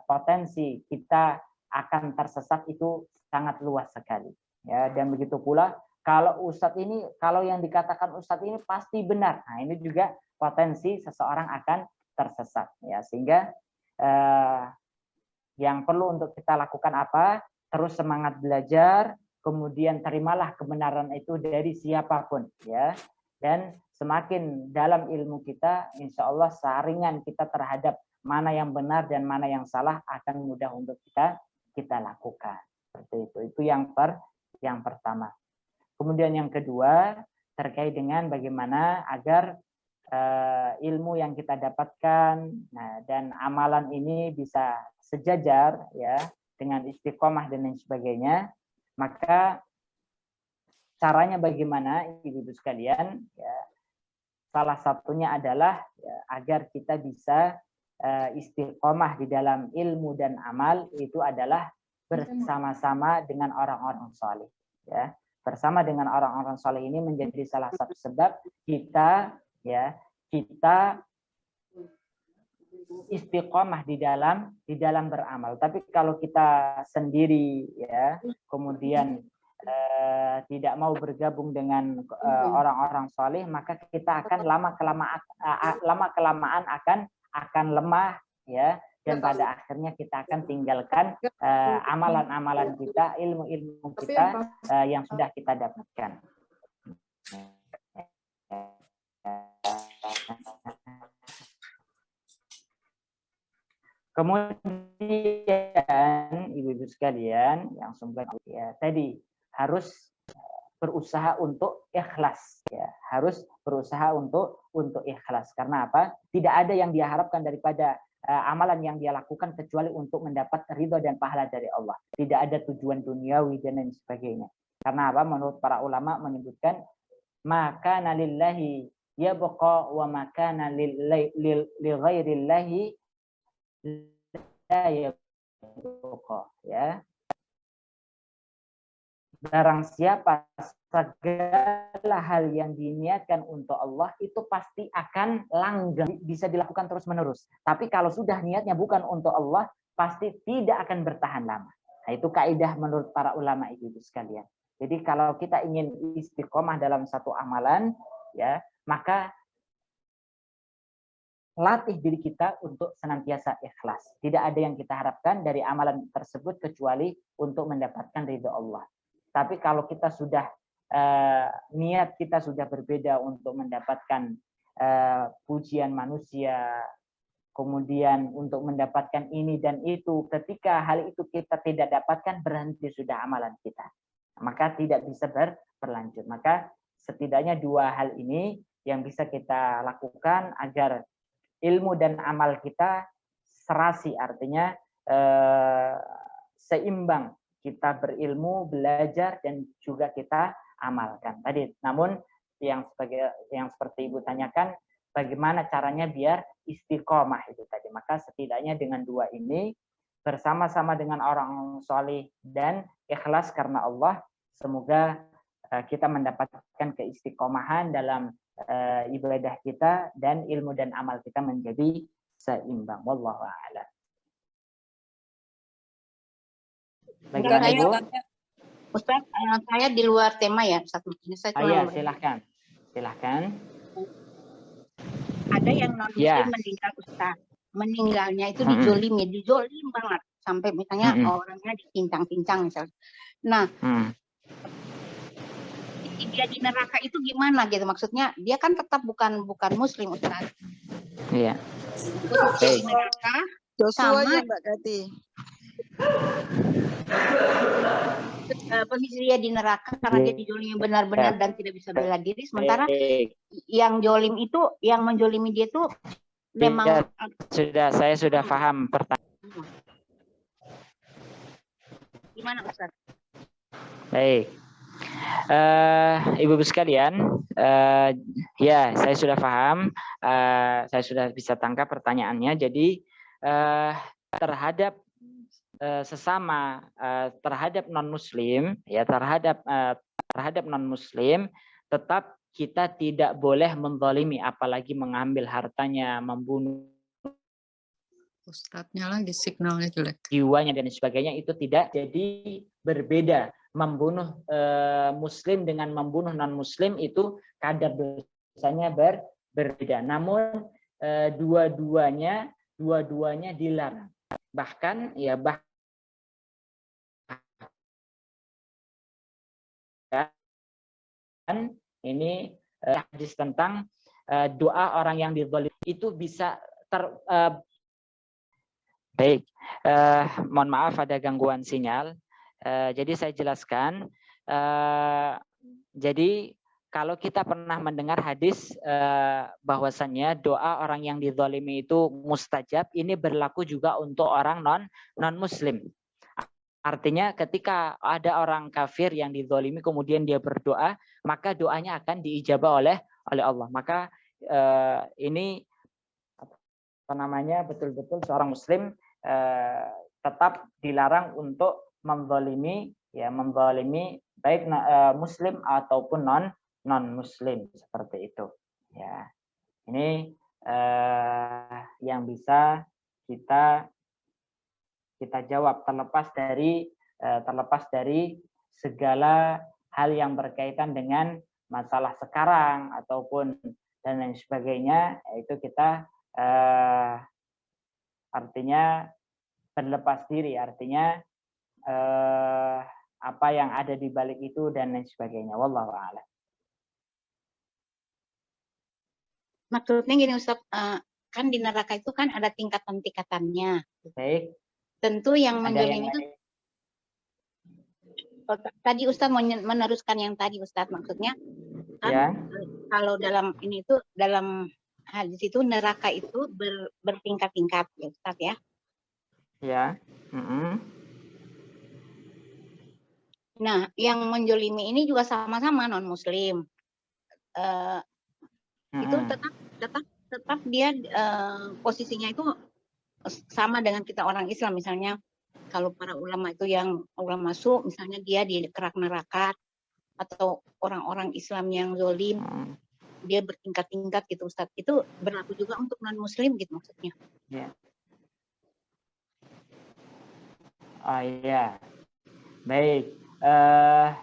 potensi kita akan tersesat itu sangat luas sekali, ya. Dan begitu pula kalau ustadz ini, kalau yang dikatakan ustadz ini pasti benar, nah ini juga potensi seseorang akan tersesat, ya. Sehingga yang perlu untuk kita lakukan apa? Terus semangat belajar, kemudian terimalah kebenaran itu dari siapapun, ya. Dan semakin dalam ilmu kita, insya Allah saringan kita terhadap mana yang benar dan mana yang salah akan mudah untuk kita lakukan. Seperti itu. Itu yang pertama. Kemudian yang kedua terkait dengan bagaimana agar ilmu yang kita dapatkan, nah, dan amalan ini bisa sejajar, ya, dengan istiqomah dan lain sebagainya. Maka caranya bagaimana, ibu-ibu sekalian, ya, salah satunya adalah, ya, agar kita bisa istiqomah di dalam ilmu dan amal itu adalah bersama-sama dengan orang-orang saleh, ya. Bersama dengan orang-orang saleh ini menjadi salah satu sebab kita, ya, kita istiqomah di dalam beramal. Tapi kalau kita sendiri, ya, kemudian tidak mau bergabung dengan orang-orang saleh, maka kita akan lama kelamaan akan lemah, ya. Dan pada akhirnya kita akan tinggalkan amalan-amalan kita, ilmu-ilmu kita yang sudah kita dapatkan. Kemudian ibu-ibu sekalian yang sumber, ya, tadi harus berusaha untuk ikhlas, ya. Harus berusaha untuk ikhlas. Karena apa? Tidak ada yang diharapkan daripada amalan yang dia lakukan kecuali untuk mendapat ridho dan pahala dari Allah. Tidak ada tujuan duniawi dan lain sebagainya. Karena apa? Menurut para ulama menyebutkan maka nalillahi yabqa wa makana li ghairillahi la yabqa, ya. Barang siapa segala hal yang diniatkan untuk Allah itu pasti akan langgeng, bisa dilakukan terus-menerus. Tapi kalau sudah niatnya bukan untuk Allah, pasti tidak akan bertahan lama. Nah, itu kaidah menurut para ulama itu sekalian. Jadi kalau kita ingin istiqomah dalam satu amalan, ya, maka latih diri kita untuk senantiasa ikhlas. Tidak ada yang kita harapkan dari amalan tersebut kecuali untuk mendapatkan ridho Allah. Tapi kalau kita sudah niat kita sudah berbeda untuk mendapatkan pujian manusia, kemudian untuk mendapatkan ini dan itu, ketika hal itu kita tidak dapatkan, berhenti sudah amalan kita, maka tidak bisa berlanjut. Maka setidaknya dua hal ini yang bisa kita lakukan agar ilmu dan amal kita serasi, artinya seimbang, kita berilmu, belajar, dan juga kita amalkan tadi. Namun yang seperti Ibu tanyakan, bagaimana caranya biar istiqomah itu tadi. Maka setidaknya dengan dua ini, bersama-sama dengan orang soleh dan ikhlas karena Allah, semoga kita mendapatkan keistiqomahan dalam ibadah kita dan ilmu dan amal kita menjadi seimbang. Wallahu a'lam. Bagaimana Ibu? Ustaz, saya di luar tema ya, Ustaz. Iya, silahkan. Ada yang non muslim meninggal, Ustaz. Meninggalnya itu dizolim banget, sampai misalnya orangnya dicincang-cincang misalnya. Nah, dia di neraka itu gimana gitu? Maksudnya dia kan tetap bukan muslim, Ustaz. Iya. Di neraka Joshua sama Mbak Kati. Posisi dia di neraka karena dia dizolimi benar-benar dan tidak bisa bela diri, sementara yang jolim itu, yang menjolimi dia itu memang saya sudah paham pertanyaan. Gimana Ustaz? Baik. Ibu-ibu sekalian, ya saya sudah paham, saya sudah bisa tangkap pertanyaannya. Jadi terhadap sesama, terhadap non muslim, ya terhadap non muslim, tetap kita tidak boleh menzalimi, apalagi mengambil hartanya, membunuh Ustadznya lagi signalnya jelek, jiwanya dan sebagainya, itu tidak. Jadi berbeda, membunuh muslim dengan membunuh non muslim itu kadar dosanya berbeda. Namun dua-duanya dilarang. Bahkan ini hadis tentang doa orang yang dizalimi itu bisa baik. Mohon maaf ada gangguan sinyal. Jadi saya jelaskan. Jadi kalau kita pernah mendengar hadis bahwasannya doa orang yang dizalimi itu mustajab, ini berlaku juga untuk orang non muslim. Artinya ketika ada orang kafir yang dizalimi kemudian dia berdoa, maka doanya akan diijabah oleh Allah. Maka ini apa namanya, betul-betul seorang muslim tetap dilarang untuk menzalimi baik muslim ataupun non muslim, seperti itu ya. Ini yang bisa kita jawab, terlepas dari segala hal yang berkaitan dengan masalah sekarang ataupun dan lain sebagainya. Itu kita artinya berlepas diri, artinya apa yang ada di balik itu dan lain sebagainya. Wallahu a'lam. Maksudnya gini Ustaz, kan di neraka itu kan ada tingkatan-tingkatannya. Baik. Tentu yang menjolimi itu tadi Ustaz meneruskan yang tadi Ustaz, maksudnya kan ya. Kalau dalam ini itu, dalam hadis itu neraka itu bertingkat-tingkat ya Ustaz ya. Ya. Nah, yang menjolimi ini juga sama-sama non muslim. Itu tetap dia posisinya itu sama dengan kita orang Islam. Misalnya kalau para ulama itu yang ulama su, misalnya dia di kerak neraka, atau orang-orang Islam yang zolim, dia bertingkat-tingkat gitu Ustaz. Itu berlaku juga untuk non muslim gitu maksudnya. Ya. Oh iya. Baik.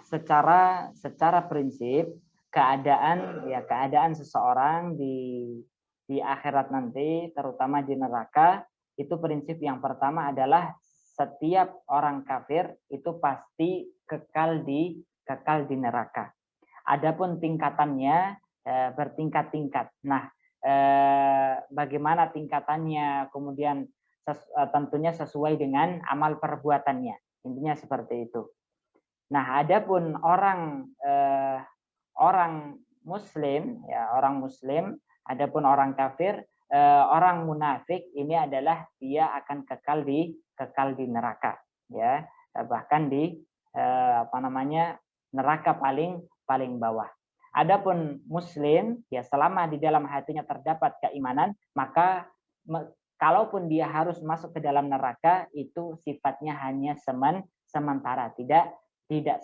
Secara prinsip keadaan seseorang di akhirat nanti, terutama di neraka, itu prinsip yang pertama adalah setiap orang kafir itu pasti kekal di neraka. Adapun tingkatannya bertingkat-tingkat. Nah, bagaimana tingkatannya, kemudian tentunya sesuai dengan amal perbuatannya. Intinya seperti itu. Nah, adapun orang Muslim, ya orang Muslim, adapun orang kafir, orang munafik ini adalah dia akan kekal di neraka, ya, bahkan di neraka paling bawah. Adapun Muslim, ya selama di dalam hatinya terdapat keimanan, maka kalaupun dia harus masuk ke dalam neraka, itu sifatnya hanya sementara, tidak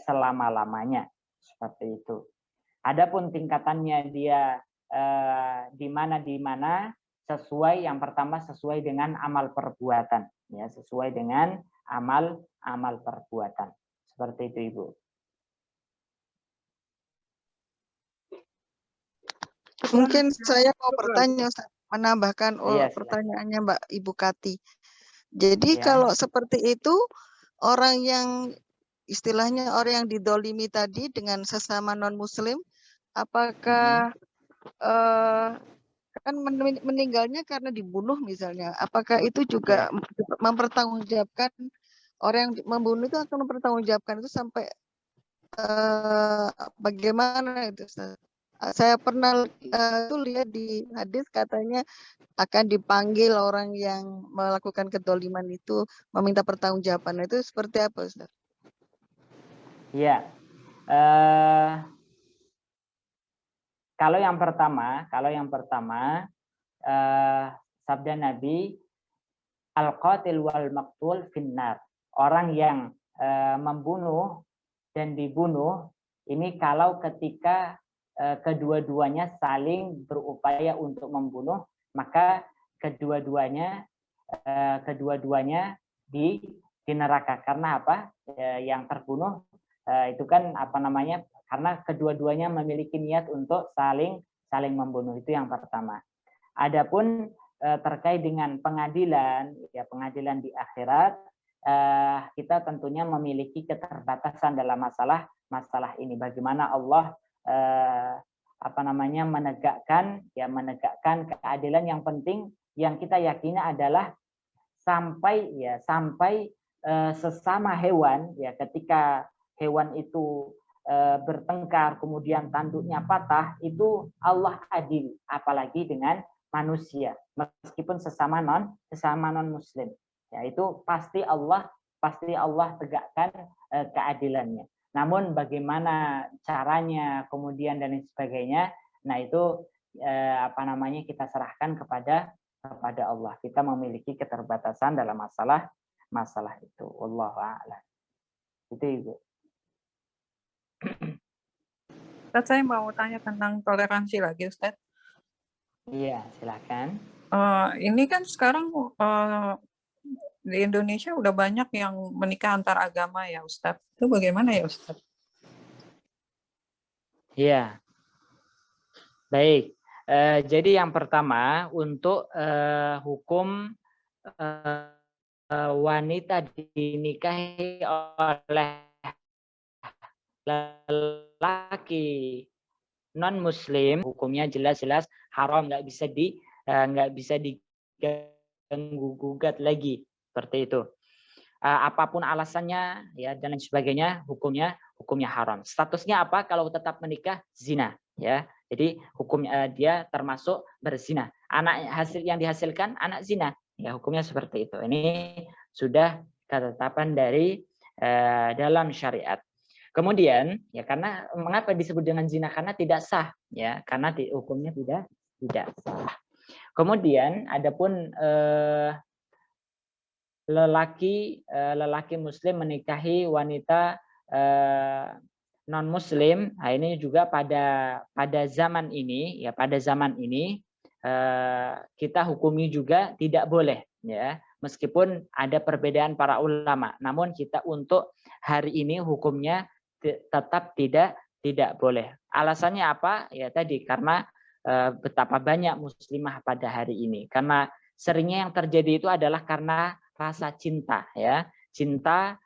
selama-lamanya, seperti itu. Adapun tingkatannya dia di mana sesuai, yang pertama sesuai dengan amal perbuatan, ya, sesuai dengan amal perbuatan, seperti itu Ibu. Mungkin saya mau bertanya, menambahkan Iya, pertanyaannya Mbak Ibu Kati. Jadi Ya. kalau seperti itu, orang yang istilahnya orang yang didolimi tadi dengan sesama non-muslim, apakah kan meninggalnya karena dibunuh misalnya, apakah itu juga mempertanggungjawabkan, orang yang membunuh itu akan mempertanggungjawabkan itu sampai bagaimana itu Ustaz? Saya pernah tuh lihat di hadis katanya akan dipanggil orang yang melakukan kedoliman itu, meminta pertanggungjawaban. Itu seperti apa Ustaz? Ya, kalau yang pertama sabda Nabi, al-qatil wal maqtul finnar. Orang yang membunuh dan dibunuh ini kalau ketika kedua-duanya saling berupaya untuk membunuh, maka kedua-duanya di neraka. Karena apa? Yang terbunuh itu kan karena kedua-duanya memiliki niat untuk saling membunuh. Itu yang pertama. Adapun terkait dengan pengadilan, ya pengadilan di akhirat, kita tentunya memiliki keterbatasan dalam masalah ini. Bagaimana Allah menegakkan keadilan. Yang penting yang kita yakini adalah sampai sesama hewan, ya ketika hewan itu bertengkar kemudian tanduknya patah, itu Allah adil, apalagi dengan manusia, meskipun sesama non muslim, ya itu pasti Allah tegakkan keadilannya. Namun bagaimana caranya kemudian dan lain sebagainya, nah itu kita serahkan kepada Allah. Kita memiliki keterbatasan dalam masalah itu. Wallahu a'lam. Itu Ibu. Ustaz, saya mau tanya tentang toleransi lagi, Ustaz. Iya, silakan. Ini kan sekarang di Indonesia udah banyak yang menikah antar agama ya, Ustaz. Itu bagaimana ya, Ustaz? Iya. Baik. Jadi yang pertama untuk hukum wanita dinikahi oleh lelaki non muslim, hukumnya jelas-jelas haram, nggak bisa diganggu gugat lagi, seperti itu. Apapun alasannya, ya dan lain sebagainya, hukumnya haram. Statusnya apa? Kalau tetap menikah, zina, ya. Jadi hukumnya dia termasuk berzina. Anak yang dihasilkan anak zina, ya hukumnya seperti itu. Ini sudah ketetapan dari dalam syariat. Kemudian, ya karena mengapa disebut dengan zina? Karena tidak sah, ya karena hukumnya tidak sah. Kemudian, adapun lelaki muslim menikahi wanita non muslim, nah ini juga pada zaman ini, ya pada zaman ini kita hukumi juga tidak boleh, ya meskipun ada perbedaan para ulama, namun kita untuk hari ini hukumnya tetap tidak boleh. Alasannya apa? Ya tadi karena betapa banyak muslimah pada hari ini. Karena seringnya yang terjadi itu adalah karena rasa cinta, ya cinta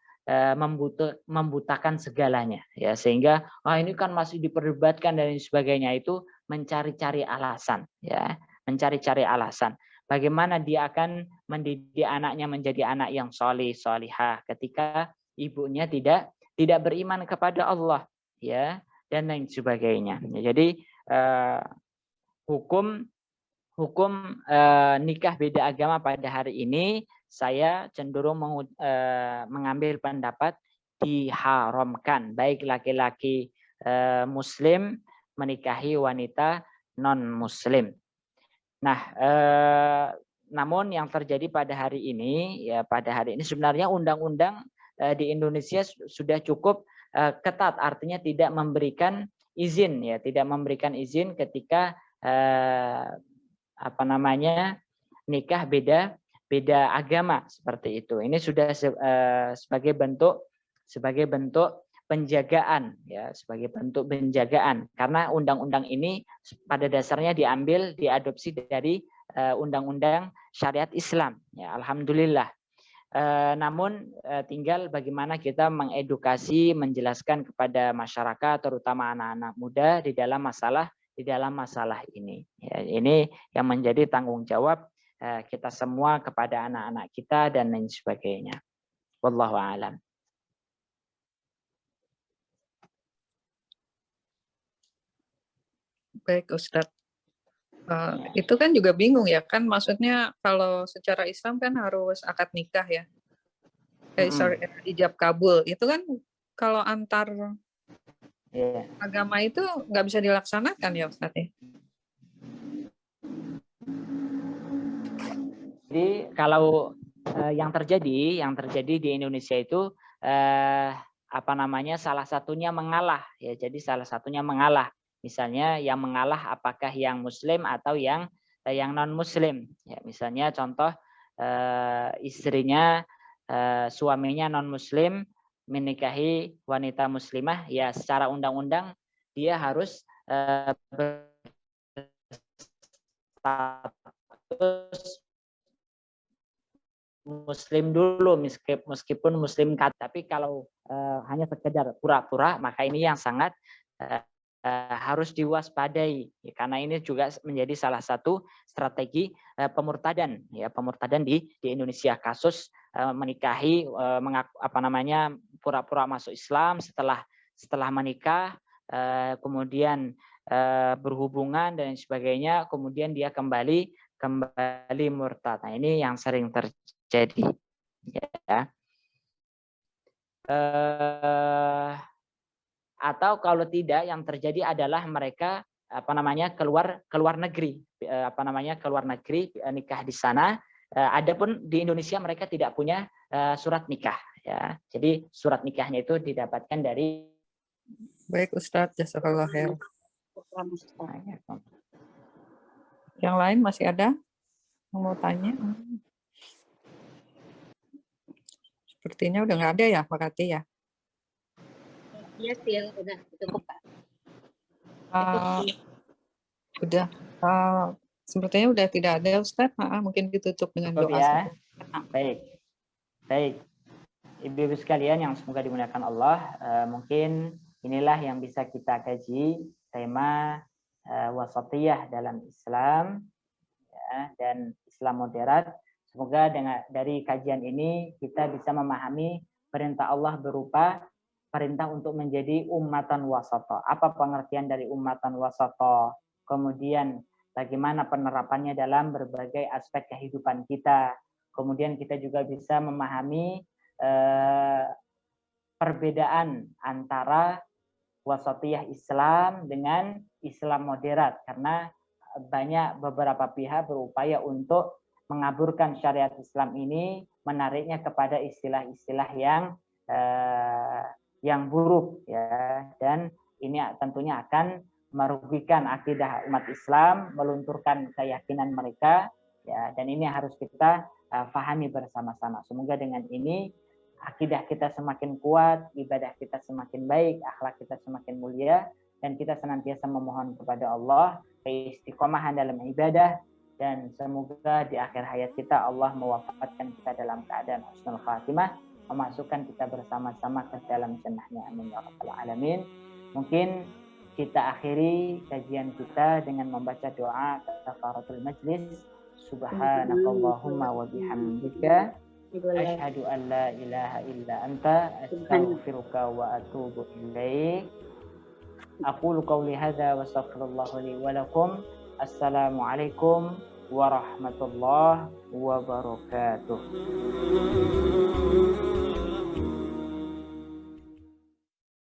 membutakan segalanya, ya, sehingga ini kan masih diperdebatkan dan sebagainya, itu mencari-cari alasan, ya, mencari-cari alasan. Bagaimana dia akan mendidik anaknya menjadi anak yang solih solihah ketika ibunya tidak beriman kepada Allah, ya, dan lain sebagainya. Jadi hukum nikah beda agama pada hari ini, saya cenderung mengambil pendapat diharamkan, baik laki-laki Muslim menikahi wanita non-Muslim. Nah, namun yang terjadi pada hari ini, sebenarnya undang-undang di Indonesia sudah cukup ketat, artinya tidak memberikan izin, ya, tidak memberikan izin ketika nikah beda agama seperti itu. Ini sudah sebagai bentuk penjagaan, ya, sebagai bentuk penjagaan, karena undang-undang ini pada dasarnya diadopsi dari undang-undang syariat Islam, ya, alhamdulillah. Namun tinggal bagaimana kita mengedukasi, menjelaskan kepada masyarakat, terutama anak-anak muda di dalam masalah ini. Ya, ini yang menjadi tanggung jawab kita semua kepada anak-anak kita dan lain sebagainya. Wallahu a'lam. Baik, Ustadz. Itu kan juga bingung ya, kan maksudnya kalau secara Islam kan harus akad nikah ya. Ijab kabul. Itu kan kalau antar agama itu nggak bisa dilaksanakan ya, Ustadz ya? Jadi kalau yang terjadi di Indonesia itu salah satunya mengalah, ya. Jadi salah satunya mengalah. Misalnya yang mengalah apakah yang Muslim atau yang non Muslim. Ya, misalnya contoh istrinya suaminya non Muslim menikahi wanita Muslimah, ya secara undang-undang dia harus berstatus Muslim dulu, meskipun Muslim, tapi kalau hanya sekedar pura-pura, maka ini yang sangat harus diwaspadai, ya, karena ini juga menjadi salah satu strategi pemurtadan, ya, pemurtadan di Indonesia, kasus menikahi pura-pura masuk Islam, setelah menikah kemudian berhubungan dan sebagainya, kemudian dia kembali murtad. Nah, ini yang sering terjadi, ya. Atau kalau tidak, yang terjadi adalah mereka keluar negeri, nikah di sana. Adapun di Indonesia mereka tidak punya surat nikah, ya. Jadi surat nikahnya itu didapatkan dari. Baik, Ustadz, jazakallah khair. Yang lain masih ada yang mau tanya? Sepertinya udah nggak ada ya, Pak Kati ya? Iya sih, udah cukup, Pak. Udah. Sepertinya udah tidak ada, Ustadz. Mungkin ditutup dengan doa. Ya. Baik. Ibu-ibu sekalian yang semoga dimuliakan Allah, mungkin inilah yang bisa kita kaji, tema wasatiyah dalam Islam, ya, dan Islam moderat. Semoga dari kajian ini kita bisa memahami perintah Allah berupa perintah untuk menjadi ummatan wasata. Apa pengertian dari ummatan wasata? Kemudian bagaimana penerapannya dalam berbagai aspek kehidupan kita. Kemudian kita juga bisa memahami perbedaan antara wasatiyah Islam dengan Islam moderat, karena beberapa pihak berupaya untuk mengaburkan syariat Islam ini, menariknya kepada istilah-istilah yang buruk, ya, dan ini tentunya akan merugikan akidah umat Islam, melunturkan keyakinan mereka, ya, dan ini harus kita pahami bersama-sama. Semoga dengan ini akidah kita semakin kuat, ibadah kita semakin baik, akhlak kita semakin mulia, dan kita senantiasa memohon kepada Allah keistiqomahan dalam ibadah, dan semoga di akhir hayat kita Allah mewafatkan kita dalam keadaan husnul khatimah. memasukkan kita bersama-sama ke dalam jannahnya. Amin ya rabbal alamin. Mungkin kita akhiri kajian kita dengan membaca doa kafaratul majlis. Subhanakallahumma wa bihamdika asyhadu an la ilaha illa anta astaghfiruka wa atubu ilaik. Aqulu qawli hadza wa astaghfirullah li wa lakum. Assalamualaikum warahmatullahi wabarakatuh.